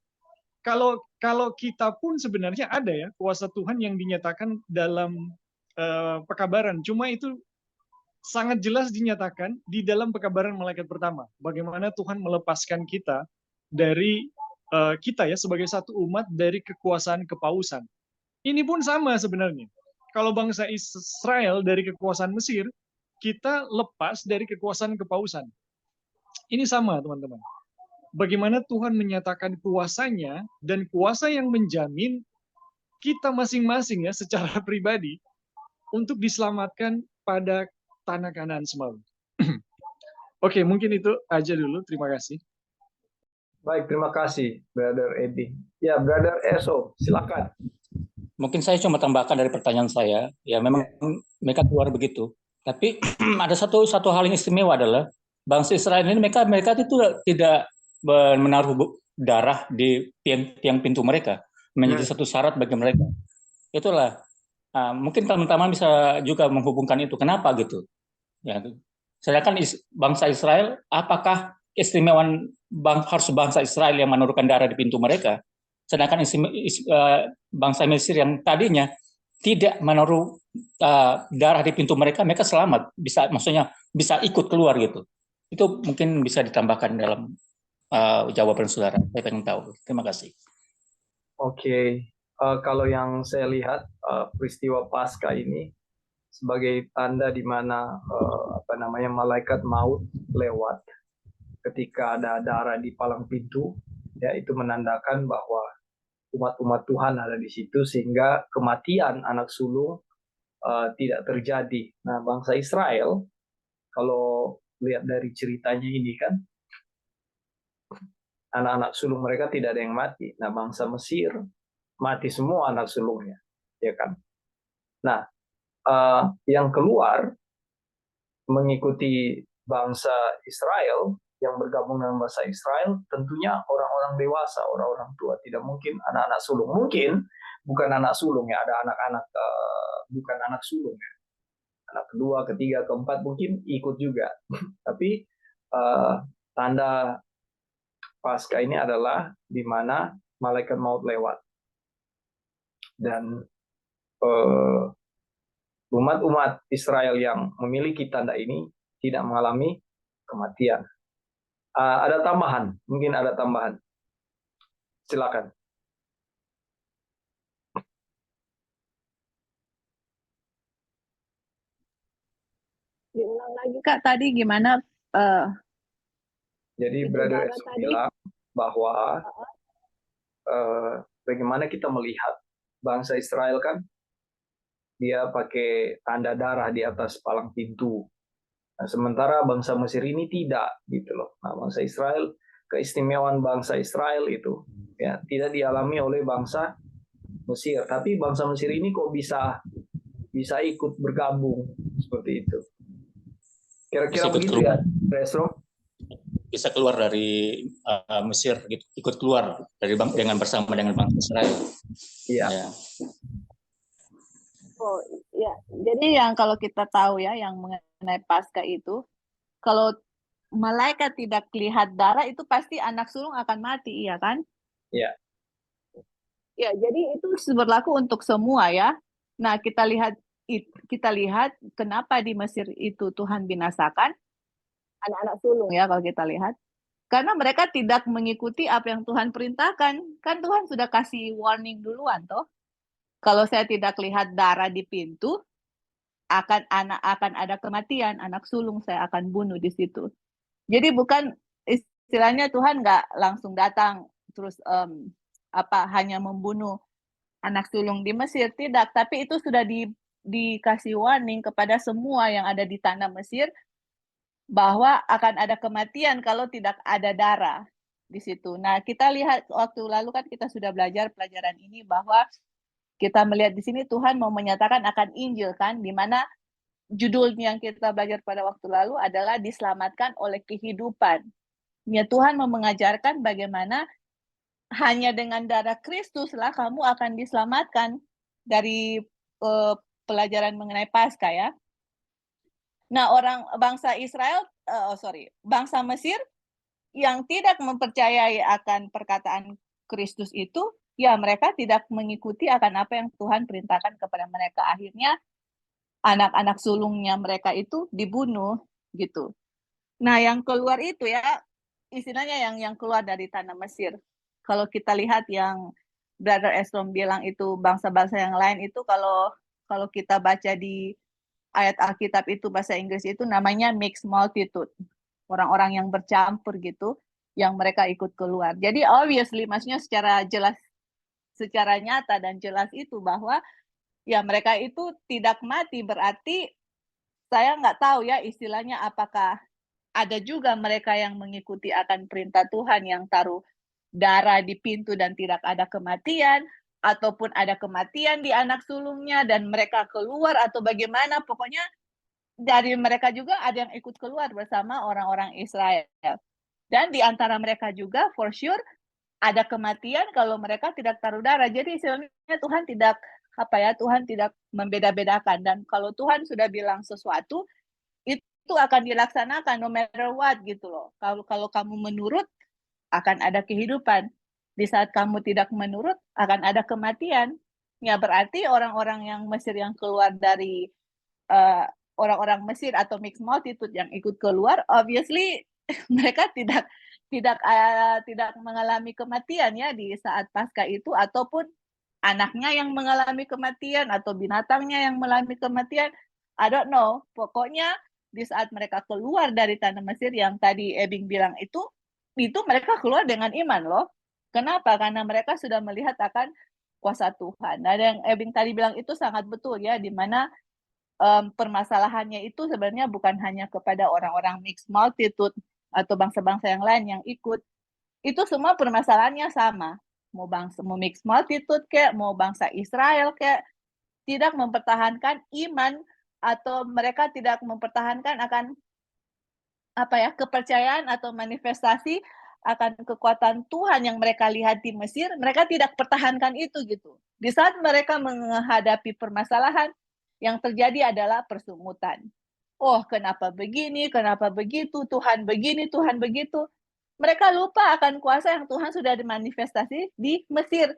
kalau kita pun sebenarnya ada ya kuasa Tuhan yang dinyatakan dalam pekabaran. Cuma itu sangat jelas dinyatakan di dalam pekabaran malaikat pertama. Bagaimana Tuhan melepaskan kita dari kita ya sebagai satu umat dari kekuasaan kepausan. Ini pun sama sebenarnya. Kalau bangsa Israel dari kekuasaan Mesir, kita lepas dari kekuasaan kepausan. Ini sama, teman-teman. Bagaimana Tuhan menyatakan kuasanya dan kuasa yang menjamin kita masing-masing ya secara pribadi untuk diselamatkan pada tanah Kanaan semalam. Oke, mungkin itu aja dulu. Terima kasih. Baik, terima kasih, Brother Edi. Ya, Brother Eso, silakan. Mungkin saya cuma tambahkan dari pertanyaan saya. Ya, memang mereka keluar begitu. Tapi ada satu hal yang istimewa adalah bangsa Israel ini mereka itu tidak menaruh darah di tiang pintu mereka, menjadi satu syarat bagi mereka. Itulah mungkin teman-teman bisa juga menghubungkan itu. Kenapa gitu? Ya, sedangkan bangsa Israel, apakah keistimewaan harus bangsa Israel yang menurunkan darah di pintu mereka? Sedangkan bangsa Mesir yang tadinya tidak menaruh darah di pintu mereka, mereka selamat, maksudnya bisa ikut keluar gitu. Itu mungkin bisa ditambahkan dalam jawaban saudara. Saya pengen tahu. Terima kasih. Oke. Kalau yang saya lihat peristiwa Paskah ini sebagai tanda di mana malaikat maut lewat ketika ada darah di palang pintu, ya itu menandakan bahwa umat-umat Tuhan ada di situ sehingga kematian anak sulung tidak terjadi. Nah, bangsa Israel kalau lihat dari ceritanya ini kan anak-anak sulung mereka tidak ada yang mati. Nah, bangsa Mesir mati semua anak sulungnya, ya kan? Nah, yang keluar mengikuti bangsa Israel yang bergabung dengan bangsa Israel tentunya orang-orang dewasa, orang-orang tua, tidak mungkin anak-anak sulung. Mungkin bukan anak sulung ya, ada anak-anak bukan anak sulung ya. Anak kedua, ketiga, keempat mungkin ikut juga. Tapi tanda Paskah ini adalah di mana malaikat maut lewat. Dan umat-umat Israel yang memiliki tanda ini tidak mengalami kematian. Ada tambahan, mungkin ada tambahan. Silakan. Diulang lagi Kak, tadi gimana? Jadi Itu Brother darah Esau tadi. bilang bahwa bagaimana kita melihat bangsa Israel kan, dia pakai tanda darah di atas palang pintu. Nah, sementara bangsa Mesir ini tidak, gitu loh. Nah, bangsa Israel, keistimewaan bangsa Israel itu ya tidak dialami oleh bangsa Mesir. Tapi bangsa Mesir ini kok bisa ikut bergabung seperti itu. Kira-kira Bisa ikut begitu keluar. ya, Resro? Bisa keluar dari Mesir, gitu. Ikut keluar dari dengan bersama dengan bangsa Israel. Iya. Ya. Oh ya, jadi yang kalau kita tahu ya, yang mengenai Paskah itu, kalau malaikat tidak lihat darah itu pasti anak sulung akan mati, iya kan? Iya. Ya, jadi itu berlaku untuk semua ya. Nah, kita lihat kenapa di Mesir itu Tuhan binasakan anak-anak sulung ya kalau kita lihat. Karena mereka tidak mengikuti apa yang Tuhan perintahkan. Kan Tuhan sudah kasih warning duluan toh. Kalau saya tidak lihat darah di pintu, akan ada kematian, anak sulung saya akan bunuh di situ. Jadi bukan istilahnya Tuhan nggak langsung datang terus hanya membunuh anak sulung di Mesir, tidak, tapi itu sudah dikasih warning kepada semua yang ada di tanah Mesir bahwa akan ada kematian kalau tidak ada darah di situ. Nah, kita lihat waktu lalu kan kita sudah belajar pelajaran ini bahwa kita melihat di sini Tuhan mau menyatakan akan Injil kan, di mana judul yang kita belajar pada waktu lalu adalah diselamatkan oleh kehidupan. Ya, Tuhan mau mengajarkan bagaimana hanya dengan darah Kristuslah kamu akan diselamatkan dari pelajaran mengenai Paskah ya. Nah, bangsa bangsa Mesir yang tidak mempercayai akan perkataan Kristus itu, ya mereka tidak mengikuti akan apa yang Tuhan perintahkan kepada mereka. Akhirnya anak-anak sulungnya mereka itu dibunuh gitu. Nah, yang keluar itu ya istilahnya yang keluar dari tanah Mesir. Kalau kita lihat yang Brother Esrom bilang itu bangsa-bangsa yang lain itu kalau kita baca di ayat Alkitab itu bahasa Inggris itu namanya mixed multitude. Orang-orang yang bercampur gitu yang mereka ikut keluar. Jadi obviously maksudnya secara nyata dan jelas itu bahwa ya mereka itu tidak mati, berarti saya nggak tahu ya istilahnya apakah ada juga mereka yang mengikuti akan perintah Tuhan yang taruh darah di pintu dan tidak ada kematian, ataupun ada kematian di anak sulungnya dan mereka keluar atau bagaimana, pokoknya dari mereka juga ada yang ikut keluar bersama orang-orang Israel. Dan di antara mereka juga for sure ada kematian kalau mereka tidak taruh darah. Jadi istilahnya Tuhan tidak membeda-bedakan, dan kalau Tuhan sudah bilang sesuatu itu akan dilaksanakan no matter what gitu loh. Kalau kamu menurut akan ada kehidupan. Di saat kamu tidak menurut akan ada kematian. Ya berarti orang-orang yang Mesir yang keluar dari orang-orang Mesir atau mixed multitude yang ikut keluar, obviously mereka tidak mengalami kematian ya di saat Paskah itu, ataupun anaknya yang mengalami kematian atau binatangnya yang mengalami kematian. I don't know. Pokoknya di saat mereka keluar dari tanah Mesir yang tadi Ebing bilang itu mereka keluar dengan iman loh. Kenapa? Karena mereka sudah melihat akan kuasa Tuhan. Nah, yang Ebing tadi bilang itu sangat betul ya, di mana permasalahannya itu sebenarnya bukan hanya kepada orang-orang mixed multitude atau bangsa-bangsa yang lain yang ikut. Itu semua permasalahannya sama. Mau mixed multitude kayak, mau bangsa Israel kayak, tidak mempertahankan iman atau mereka tidak mempertahankan akan kepercayaan atau manifestasi akan kekuatan Tuhan yang mereka lihat di Mesir, mereka tidak pertahankan itu gitu. Di saat mereka menghadapi permasalahan, yang terjadi adalah persungutan. Oh, kenapa begini, kenapa begitu, Tuhan begini, Tuhan begitu. Mereka lupa akan kuasa yang Tuhan sudah dimanifestasi di Mesir.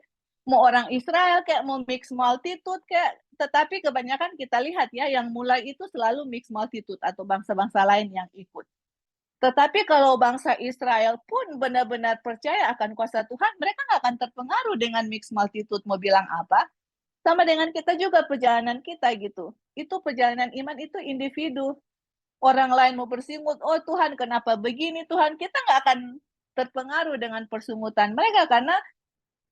Mau orang Israel kayak mau mixed multitude kayak, tetapi kebanyakan kita lihat ya, yang mulai itu selalu mixed multitude atau bangsa-bangsa lain yang ikut. Tetapi kalau bangsa Israel pun benar-benar percaya akan kuasa Tuhan, mereka nggak akan terpengaruh dengan mixed multitude mau bilang apa. Sama dengan kita juga perjalanan kita gitu. Itu perjalanan iman itu individu. Orang lain mau bersingut, oh Tuhan kenapa begini Tuhan, kita nggak akan terpengaruh dengan persungutan mereka karena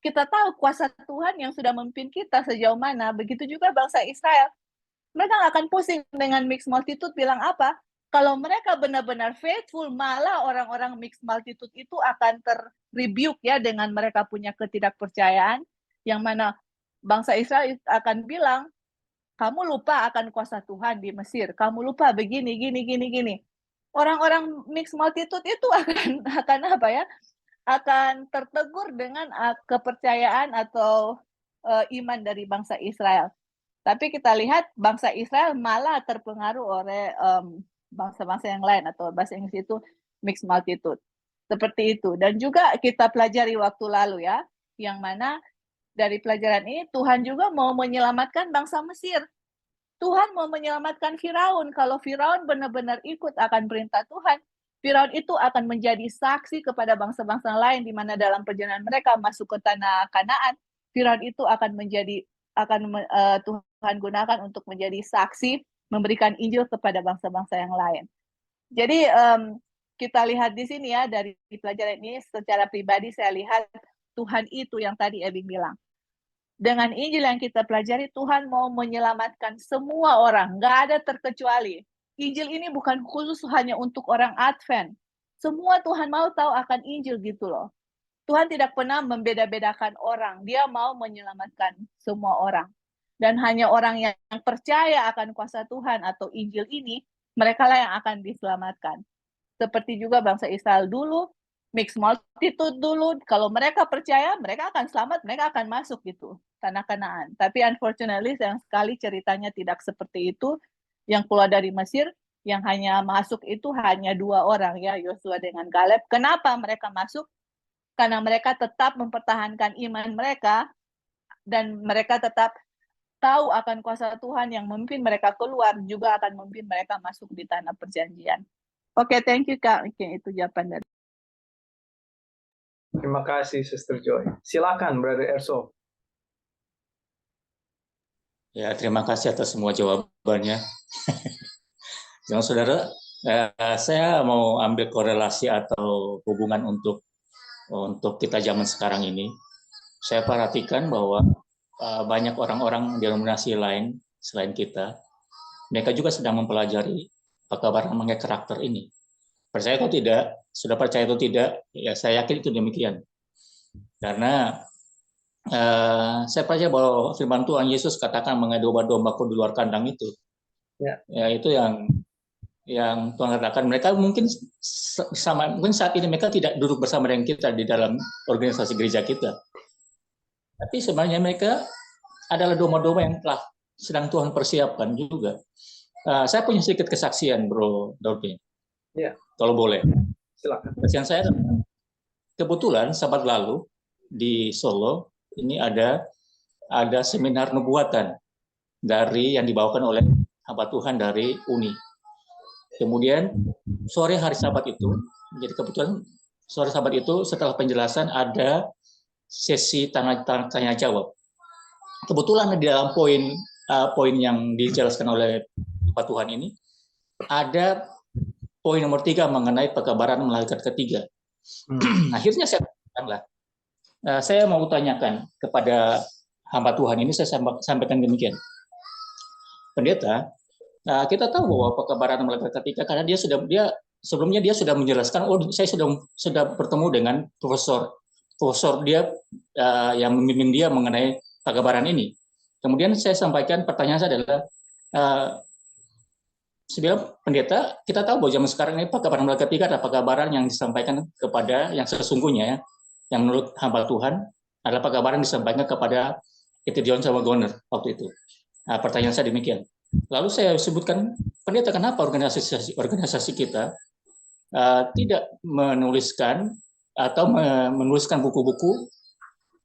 kita tahu kuasa Tuhan yang sudah memimpin kita sejauh mana. Begitu juga bangsa Israel. Mereka nggak akan pusing dengan mixed multitude bilang apa. Kalau mereka benar-benar faithful, malah orang-orang mixed multitude itu akan ter-rebuke ya dengan mereka punya ketidakpercayaan, yang mana bangsa Israel akan bilang, kamu lupa akan kuasa Tuhan di Mesir, kamu lupa begini, gini. Orang-orang mixed multitude itu akan apa ya? Akan tertegur dengan kepercayaan atau iman dari bangsa Israel. Tapi kita lihat bangsa Israel malah terpengaruh oleh bangsa-bangsa yang lain, atau bahasa Inggris itu mixed multitude. Seperti itu. Dan juga kita pelajari waktu lalu ya, yang mana dari pelajaran ini Tuhan juga mau menyelamatkan bangsa Mesir. Tuhan mau menyelamatkan Firaun. Kalau Firaun benar-benar ikut akan perintah Tuhan, Firaun itu akan menjadi saksi kepada bangsa-bangsa lain di mana dalam perjalanan mereka masuk ke tanah Kanaan. Firaun itu akan Tuhan gunakan untuk menjadi saksi, memberikan Injil kepada bangsa-bangsa yang lain. Jadi kita lihat di sini ya, dari pelajaran ini secara pribadi saya lihat Tuhan itu yang tadi Ebing bilang. Dengan Injil yang kita pelajari, Tuhan mau menyelamatkan semua orang, nggak ada terkecuali. Injil ini bukan khusus hanya untuk orang Advent. Semua Tuhan mau tahu akan Injil gitu loh. Tuhan tidak pernah membeda-bedakan orang. Dia mau menyelamatkan semua orang. Dan hanya orang yang percaya akan kuasa Tuhan atau Injil ini, mereka lah yang akan diselamatkan. Seperti juga bangsa Israel dulu, mixed multitude dulu, kalau mereka percaya, mereka akan selamat, mereka akan masuk gitu, tanah Kanaan. Tapi unfortunately, sayang sekali ceritanya tidak seperti itu. Yang keluar dari Mesir, yang hanya masuk itu hanya 2 orang ya, Yosua dengan Kaleb. Kenapa mereka masuk? Karena mereka tetap mempertahankan iman mereka, dan mereka tetap tahu akan kuasa Tuhan yang memimpin mereka keluar, juga akan memimpin mereka masuk di tanah perjanjian. Oke, thank you Kak. Oke, itu jawaban dari. Terima kasih Sister Joy. Silakan Brother Erso. Ya, terima kasih atas semua jawabannya. Jangan saudara, saya mau ambil korelasi atau hubungan untuk kita zaman sekarang ini. Saya perhatikan bahwa banyak orang-orang denominasi lain selain kita, mereka juga sedang mempelajari kabar mengenai karakter ini. Percaya atau tidak, sudah percaya atau tidak, ya saya yakin itu demikian. Karena saya percaya bahwa firman Tuhan Yesus katakan mengenai domba-dombaku di luar kandang itu. Ya, itu yang Tuhan katakan. Mereka mungkin saat ini mereka tidak duduk bersama dengan kita di dalam organisasi gereja kita. Tapi sebenarnya mereka adalah domba-domba yang telah sedang Tuhan persiapkan juga. Saya punya sedikit kesaksian, Bro Daudi. Ya. Kalau boleh. Silakan. Kesaksian saya, kebetulan Sabat lalu di Solo ini ada seminar nubuatan yang dibawakan oleh hamba Tuhan dari Uni. Kemudian sore hari Sabat itu, jadi kebetulan sore Sabat itu setelah penjelasan ada sesi tanya jawab. Kebetulan di dalam poin yang dijelaskan oleh hamba Tuhan ini ada poin nomor 3 mengenai pekabaran malaikat ketiga. Akhirnya saya mau tanyakan kepada hamba Tuhan ini, saya sampaikan demikian. Pendeta, kita tahu bahwa pekabaran malaikat ketiga karena sebelumnya dia sudah menjelaskan, saya sudah bertemu dengan profesor dia yang membimbing dia mengenai pekabaran ini. Kemudian saya sampaikan, pertanyaan saya adalah, sebelum pendeta, kita tahu bahwa zaman sekarang ini pekabaran malaikat ketiga adalah pekabaran yang disampaikan kepada yang sesungguhnya, yang menurut hamba Tuhan adalah pekabaran disampaikan kepada John sama Goner waktu itu. Pertanyaan saya demikian. Lalu saya sebutkan, pendeta, kenapa organisasi kita tidak menuliskan atau menuliskan buku-buku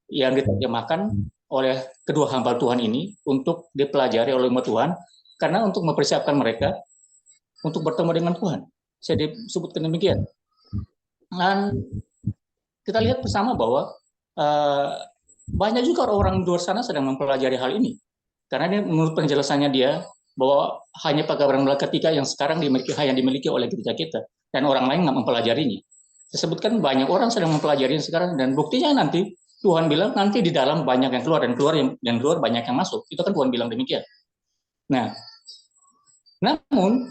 yang diterjemahkan oleh kedua hamba Tuhan ini untuk dipelajari oleh umat Tuhan, karena untuk mempersiapkan mereka untuk bertemu dengan Tuhan. Saya disebutkan demikian. Dan kita lihat bersama bahwa banyak juga orang di luar sana sedang mempelajari hal ini. Karena ini menurut penjelasannya dia, bahwa hanya pekabaran ketika yang sekarang dimiliki oleh gereja kita, dan orang lain nggak mempelajarinya. Saya sebutkan banyak orang sedang mempelajarinya sekarang, dan buktinya nanti Tuhan bilang nanti di dalam banyak yang keluar, dan keluar banyak yang masuk. Itu kan Tuhan bilang demikian. Nah, namun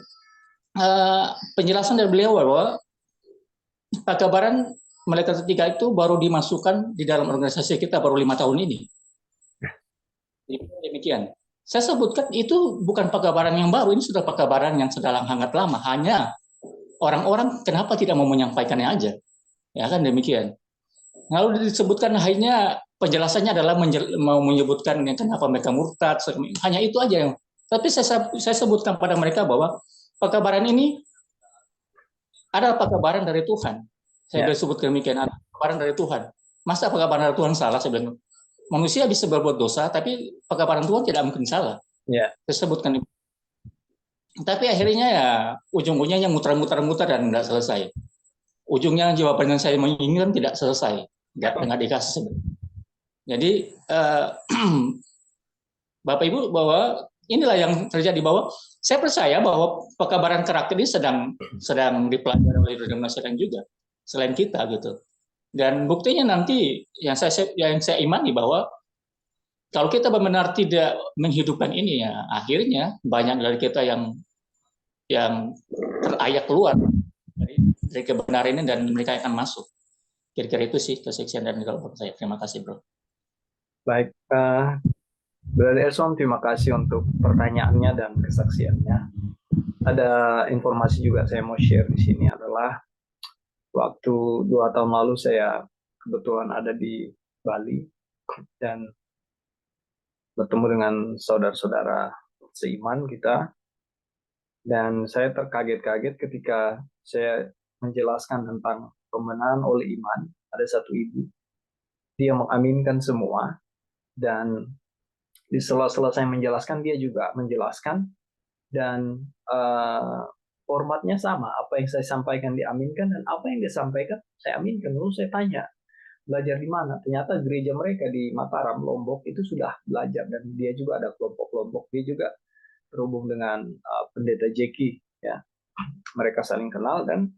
penjelasan dari beliau bahwa pekabaran malaikat ketiga itu baru dimasukkan di dalam organisasi kita baru 5 tahun ini. Jadi demikian. Saya sebutkan itu bukan pekabaran yang baru, ini sudah pekabaran yang sudah hangat lama. Hanya orang-orang kenapa tidak mau menyampaikannya aja, ya kan demikian. Lalu disebutkan hanya penjelasannya adalah mau menyebutkan kenapa mereka murtad, hanya itu aja. Tapi saya sebutkan pada mereka bahwa pekabaran ini adalah pekabaran dari Tuhan. Saya sebutkan demikian, ada pekabaran dari Tuhan. Masa pekabaran dari Tuhan salah? Saya bilang, manusia bisa berbuat dosa, tapi pekabaran Tuhan tidak mungkin salah. Saya sebutkan. Tapi akhirnya ya ujung-ujungnya muter-muter dan tidak selesai. Ujungnya jawaban yang saya menginginkan tidak selesai, nggak dikasih sebenarnya. Jadi Bapak Ibu, bahwa inilah yang terjadi, bahwa saya percaya bahwa pekabaran karakter ini sedang dipelajari oleh denominasi lain juga selain kita gitu. Dan buktinya nanti yang saya imani bahwa kalau kita benar tidak menghidupkan ini, ya akhirnya banyak dari kita yang terayak keluar dari kebenaran ini, dan mereka akan masuk. Kira-kira itu sih kesaksian dan kalau saya. Terima kasih, Bro. Baik, Brother Elson, terima kasih untuk pertanyaannya dan kesaksiannya. Ada informasi juga saya mau share di sini adalah waktu 2 tahun lalu saya kebetulan ada di Bali dan bertemu dengan saudara-saudara seiman kita, dan saya terkaget-kaget ketika saya menjelaskan tentang pembenaran oleh iman. Ada satu ibu, dia mengaminkan semua, dan di sela-sela saya menjelaskan, dia juga menjelaskan, dan formatnya sama. Apa yang saya sampaikan diaminkan, dan apa yang dia sampaikan saya aminkan. Lalu saya tanya, belajar di mana? Ternyata gereja mereka di Mataram, Lombok itu sudah belajar, dan dia juga ada kelompok-kelompok. Dia juga terhubung dengan pendeta Jeki, ya. Mereka saling kenal, dan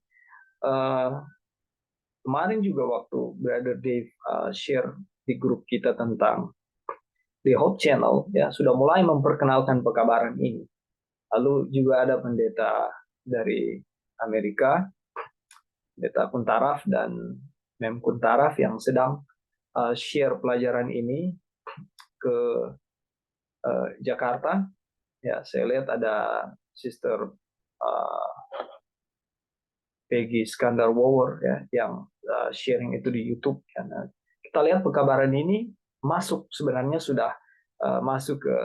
kemarin juga waktu Brother Dave share di grup kita tentang di Hope Channel, ya, sudah mulai memperkenalkan pekabaran ini. Lalu juga ada pendeta dari Amerika, pendeta Kuntaraf dan Mem Kuntaraf, yang sedang share pelajaran ini ke Jakarta. Ya, saya lihat ada Sister Peggy Skandar Wower, ya, yang sharing itu di YouTube. Karena kita lihat pekabaran ini masuk, sebenarnya sudah masuk ke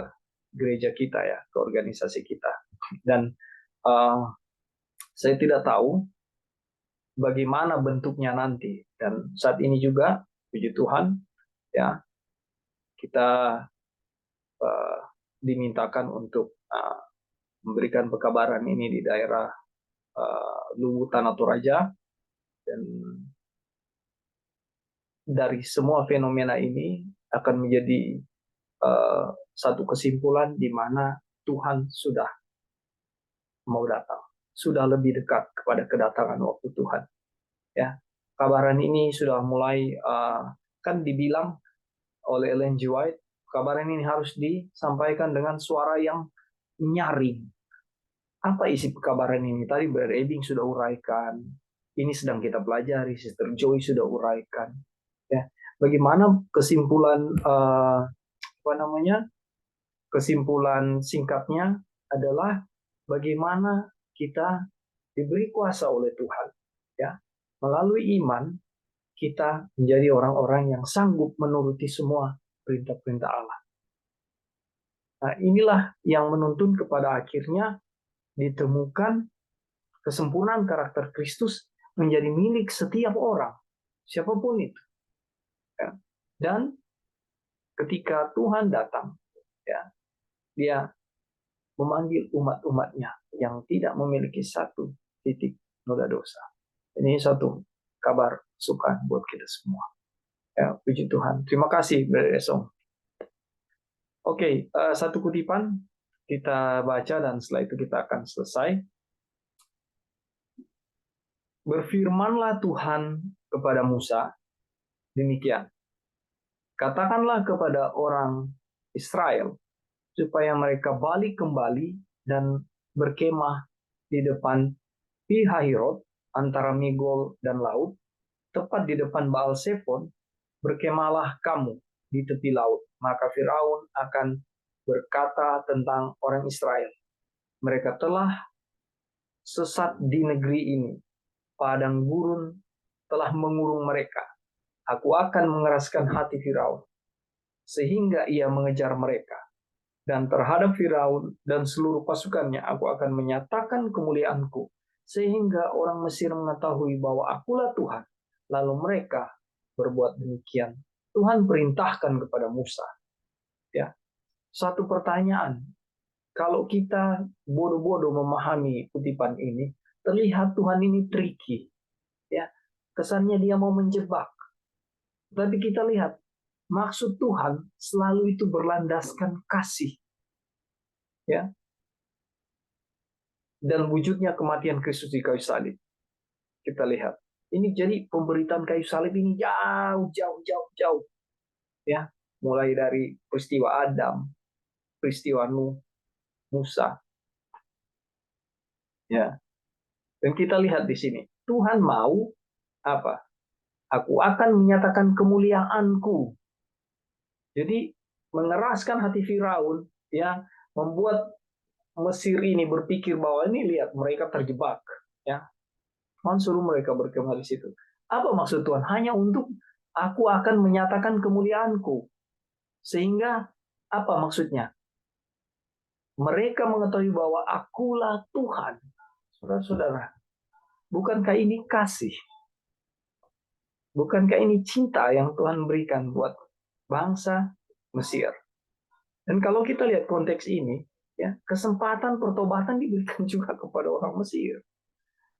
gereja kita, ya, ke organisasi kita. Dan saya tidak tahu bagaimana bentuknya nanti. Dan saat ini juga, puji Tuhan, ya, kita dimintakan untuk memberikan pekabaran ini di daerah Luwu Tanah Toraja. Dan dari semua fenomena ini akan menjadi satu kesimpulan di mana Tuhan sudah mau datang, sudah lebih dekat kepada kedatangan waktu Tuhan. Ya, kabaran ini sudah mulai, kan dibilang oleh Ellen G. White, kabaran ini harus disampaikan dengan suara yang nyaring. Apa isi pekabaran ini? Tadi Brother Ebing sudah uraikan. Ini sedang kita pelajari. Sister Joy sudah uraikan. Ya, bagaimana kesimpulan kesimpulan singkatnya adalah bagaimana kita diberi kuasa oleh Tuhan, ya, melalui iman kita menjadi orang-orang yang sanggup menuruti semua perintah-perintah Allah. Nah, inilah yang menuntun kepada akhirnya ditemukan kesempurnaan karakter Kristus menjadi milik setiap orang. siapapun itu. Ya. Dan ketika Tuhan datang, ya, dia memanggil umat-umatnya yang tidak memiliki satu titik noda dosa. Ini satu kabar suka buat kita semua. Ya, puji Tuhan. Terima kasih, Brother Esong. Oke, satu kutipan kita baca dan setelah itu kita akan selesai. Berfirmanlah Tuhan kepada Musa, demikian. Katakanlah kepada orang Israel, supaya mereka balik kembali dan berkemah di depan Pihahirot, antara Migol dan laut, tepat di depan Baal Zephon, berkemahlah kamu di tepi laut. Maka Firaun akan berkata tentang orang Israel, mereka telah sesat di negeri ini. Padang gurun telah mengurung mereka. Aku akan mengeraskan hati Firaun, sehingga ia mengejar mereka. Dan terhadap Firaun dan seluruh pasukannya, aku akan menyatakan kemuliaanku, sehingga orang Mesir mengetahui bahwa akulah Tuhan. Lalu mereka berbuat demikian. Tuhan perintahkan kepada Musa. Ya, satu pertanyaan. Kalau kita bodoh-bodoh memahami kutipan ini, terlihat Tuhan ini tricky. Ya, kesannya dia mau menjebak. Tapi kita lihat, maksud Tuhan selalu itu berlandaskan kasih. Ya. Dan wujudnya kematian Kristus di kayu salib. Kita lihat. Ini jadi pemberitaan kayu salib ini jauh. Ya, mulai dari peristiwa Adam, peristiwa Nuh, Musa. Ya. Dan kita lihat di sini, Tuhan mau apa? Aku akan menyatakan kemuliaanku. Jadi mengeraskan hati Firaun, ya, membuat Mesir ini berpikir bahwa ini lihat mereka terjebak, ya. Tuhan suruh mereka berkemah di situ. Apa maksud Tuhan? Hanya untuk aku akan menyatakan kemuliaanku. Sehingga apa maksudnya? Mereka mengetahui bahwa akulah Tuhan. Saudara-saudara, bukankah ini kasih? Bukankah ini cinta yang Tuhan berikan buat bangsa Mesir? Dan kalau kita lihat konteks ini, ya, kesempatan pertobatan diberikan juga kepada orang Mesir.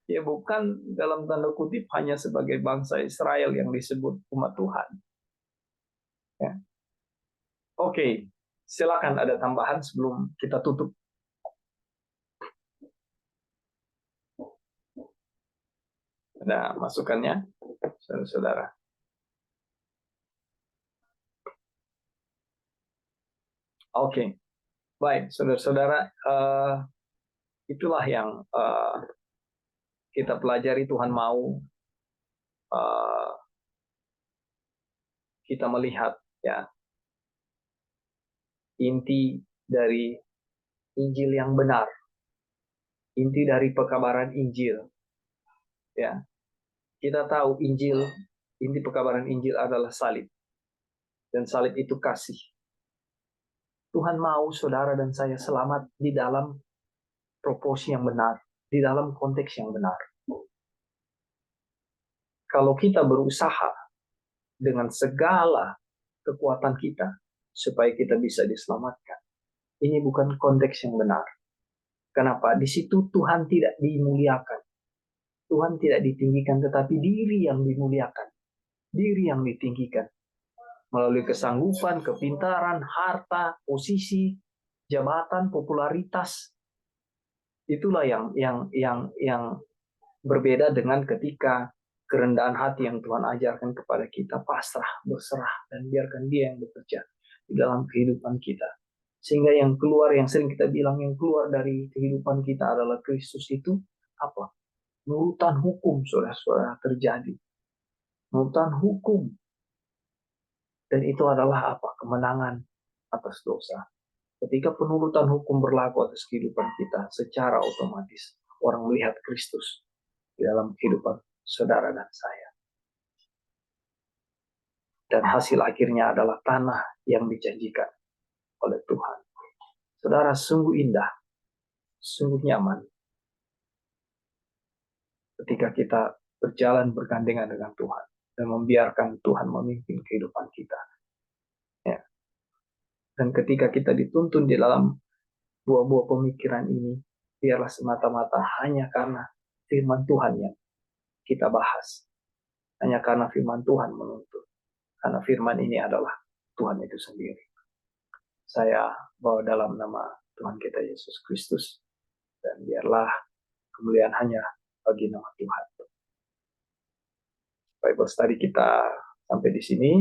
Ya, bukan dalam tanda kutip hanya sebagai bangsa Israel yang disebut umat Tuhan. Ya. Oke, silakan ada tambahan sebelum kita tutup. Ada masukannya, saudara-saudara? Oke, baik, saudara-saudara, itulah yang kita pelajari. Tuhan mau kita melihat, ya, inti dari Injil yang benar, inti dari pekabaran Injil. Ya, kita tahu Injil, inti pekabaran Injil adalah salib, dan salib itu kasih. Tuhan mau saudara dan saya selamat di dalam proporsi yang benar, di dalam konteks yang benar. Kalau kita berusaha dengan segala kekuatan kita supaya kita bisa diselamatkan, ini bukan konteks yang benar. Kenapa? Di situ Tuhan tidak dimuliakan. Tuhan tidak ditinggikan, tetapi diri yang dimuliakan. Diri yang ditinggikan. Melalui kesanggupan, kepintaran, harta, posisi, jabatan, popularitas. Itulah yang berbeda dengan ketika kerendahan hati yang Tuhan ajarkan kepada kita, pasrah, berserah, dan biarkan Dia yang bekerja di dalam kehidupan kita. Sehingga yang keluar, yang sering kita bilang, yang keluar dari kehidupan kita adalah Kristus itu apa? Nurutan hukum, saudara-saudara, terjadi. Nurutan hukum. Dan itu adalah apa? Kemenangan atas dosa. Ketika penurutan hukum berlaku atas kehidupan kita, secara otomatis orang melihat Kristus di dalam kehidupan saudara dan saya. Dan hasil akhirnya adalah tanah yang dijanjikan oleh Tuhan. Saudara, sungguh indah, sungguh nyaman ketika kita berjalan bergandengan dengan Tuhan. dan membiarkan Tuhan memimpin kehidupan kita. Ya. Dan ketika kita dituntun di dalam buah-buah pemikiran ini, biarlah semata-mata hanya karena firman Tuhan yang kita bahas. Hanya karena firman Tuhan menuntut. Karena firman ini adalah Tuhan itu sendiri. Saya bawa dalam nama Tuhan kita Yesus Kristus. Dan biarlah kemuliaan hanya bagi nama Tuhan. Bible study kita sampai di sini.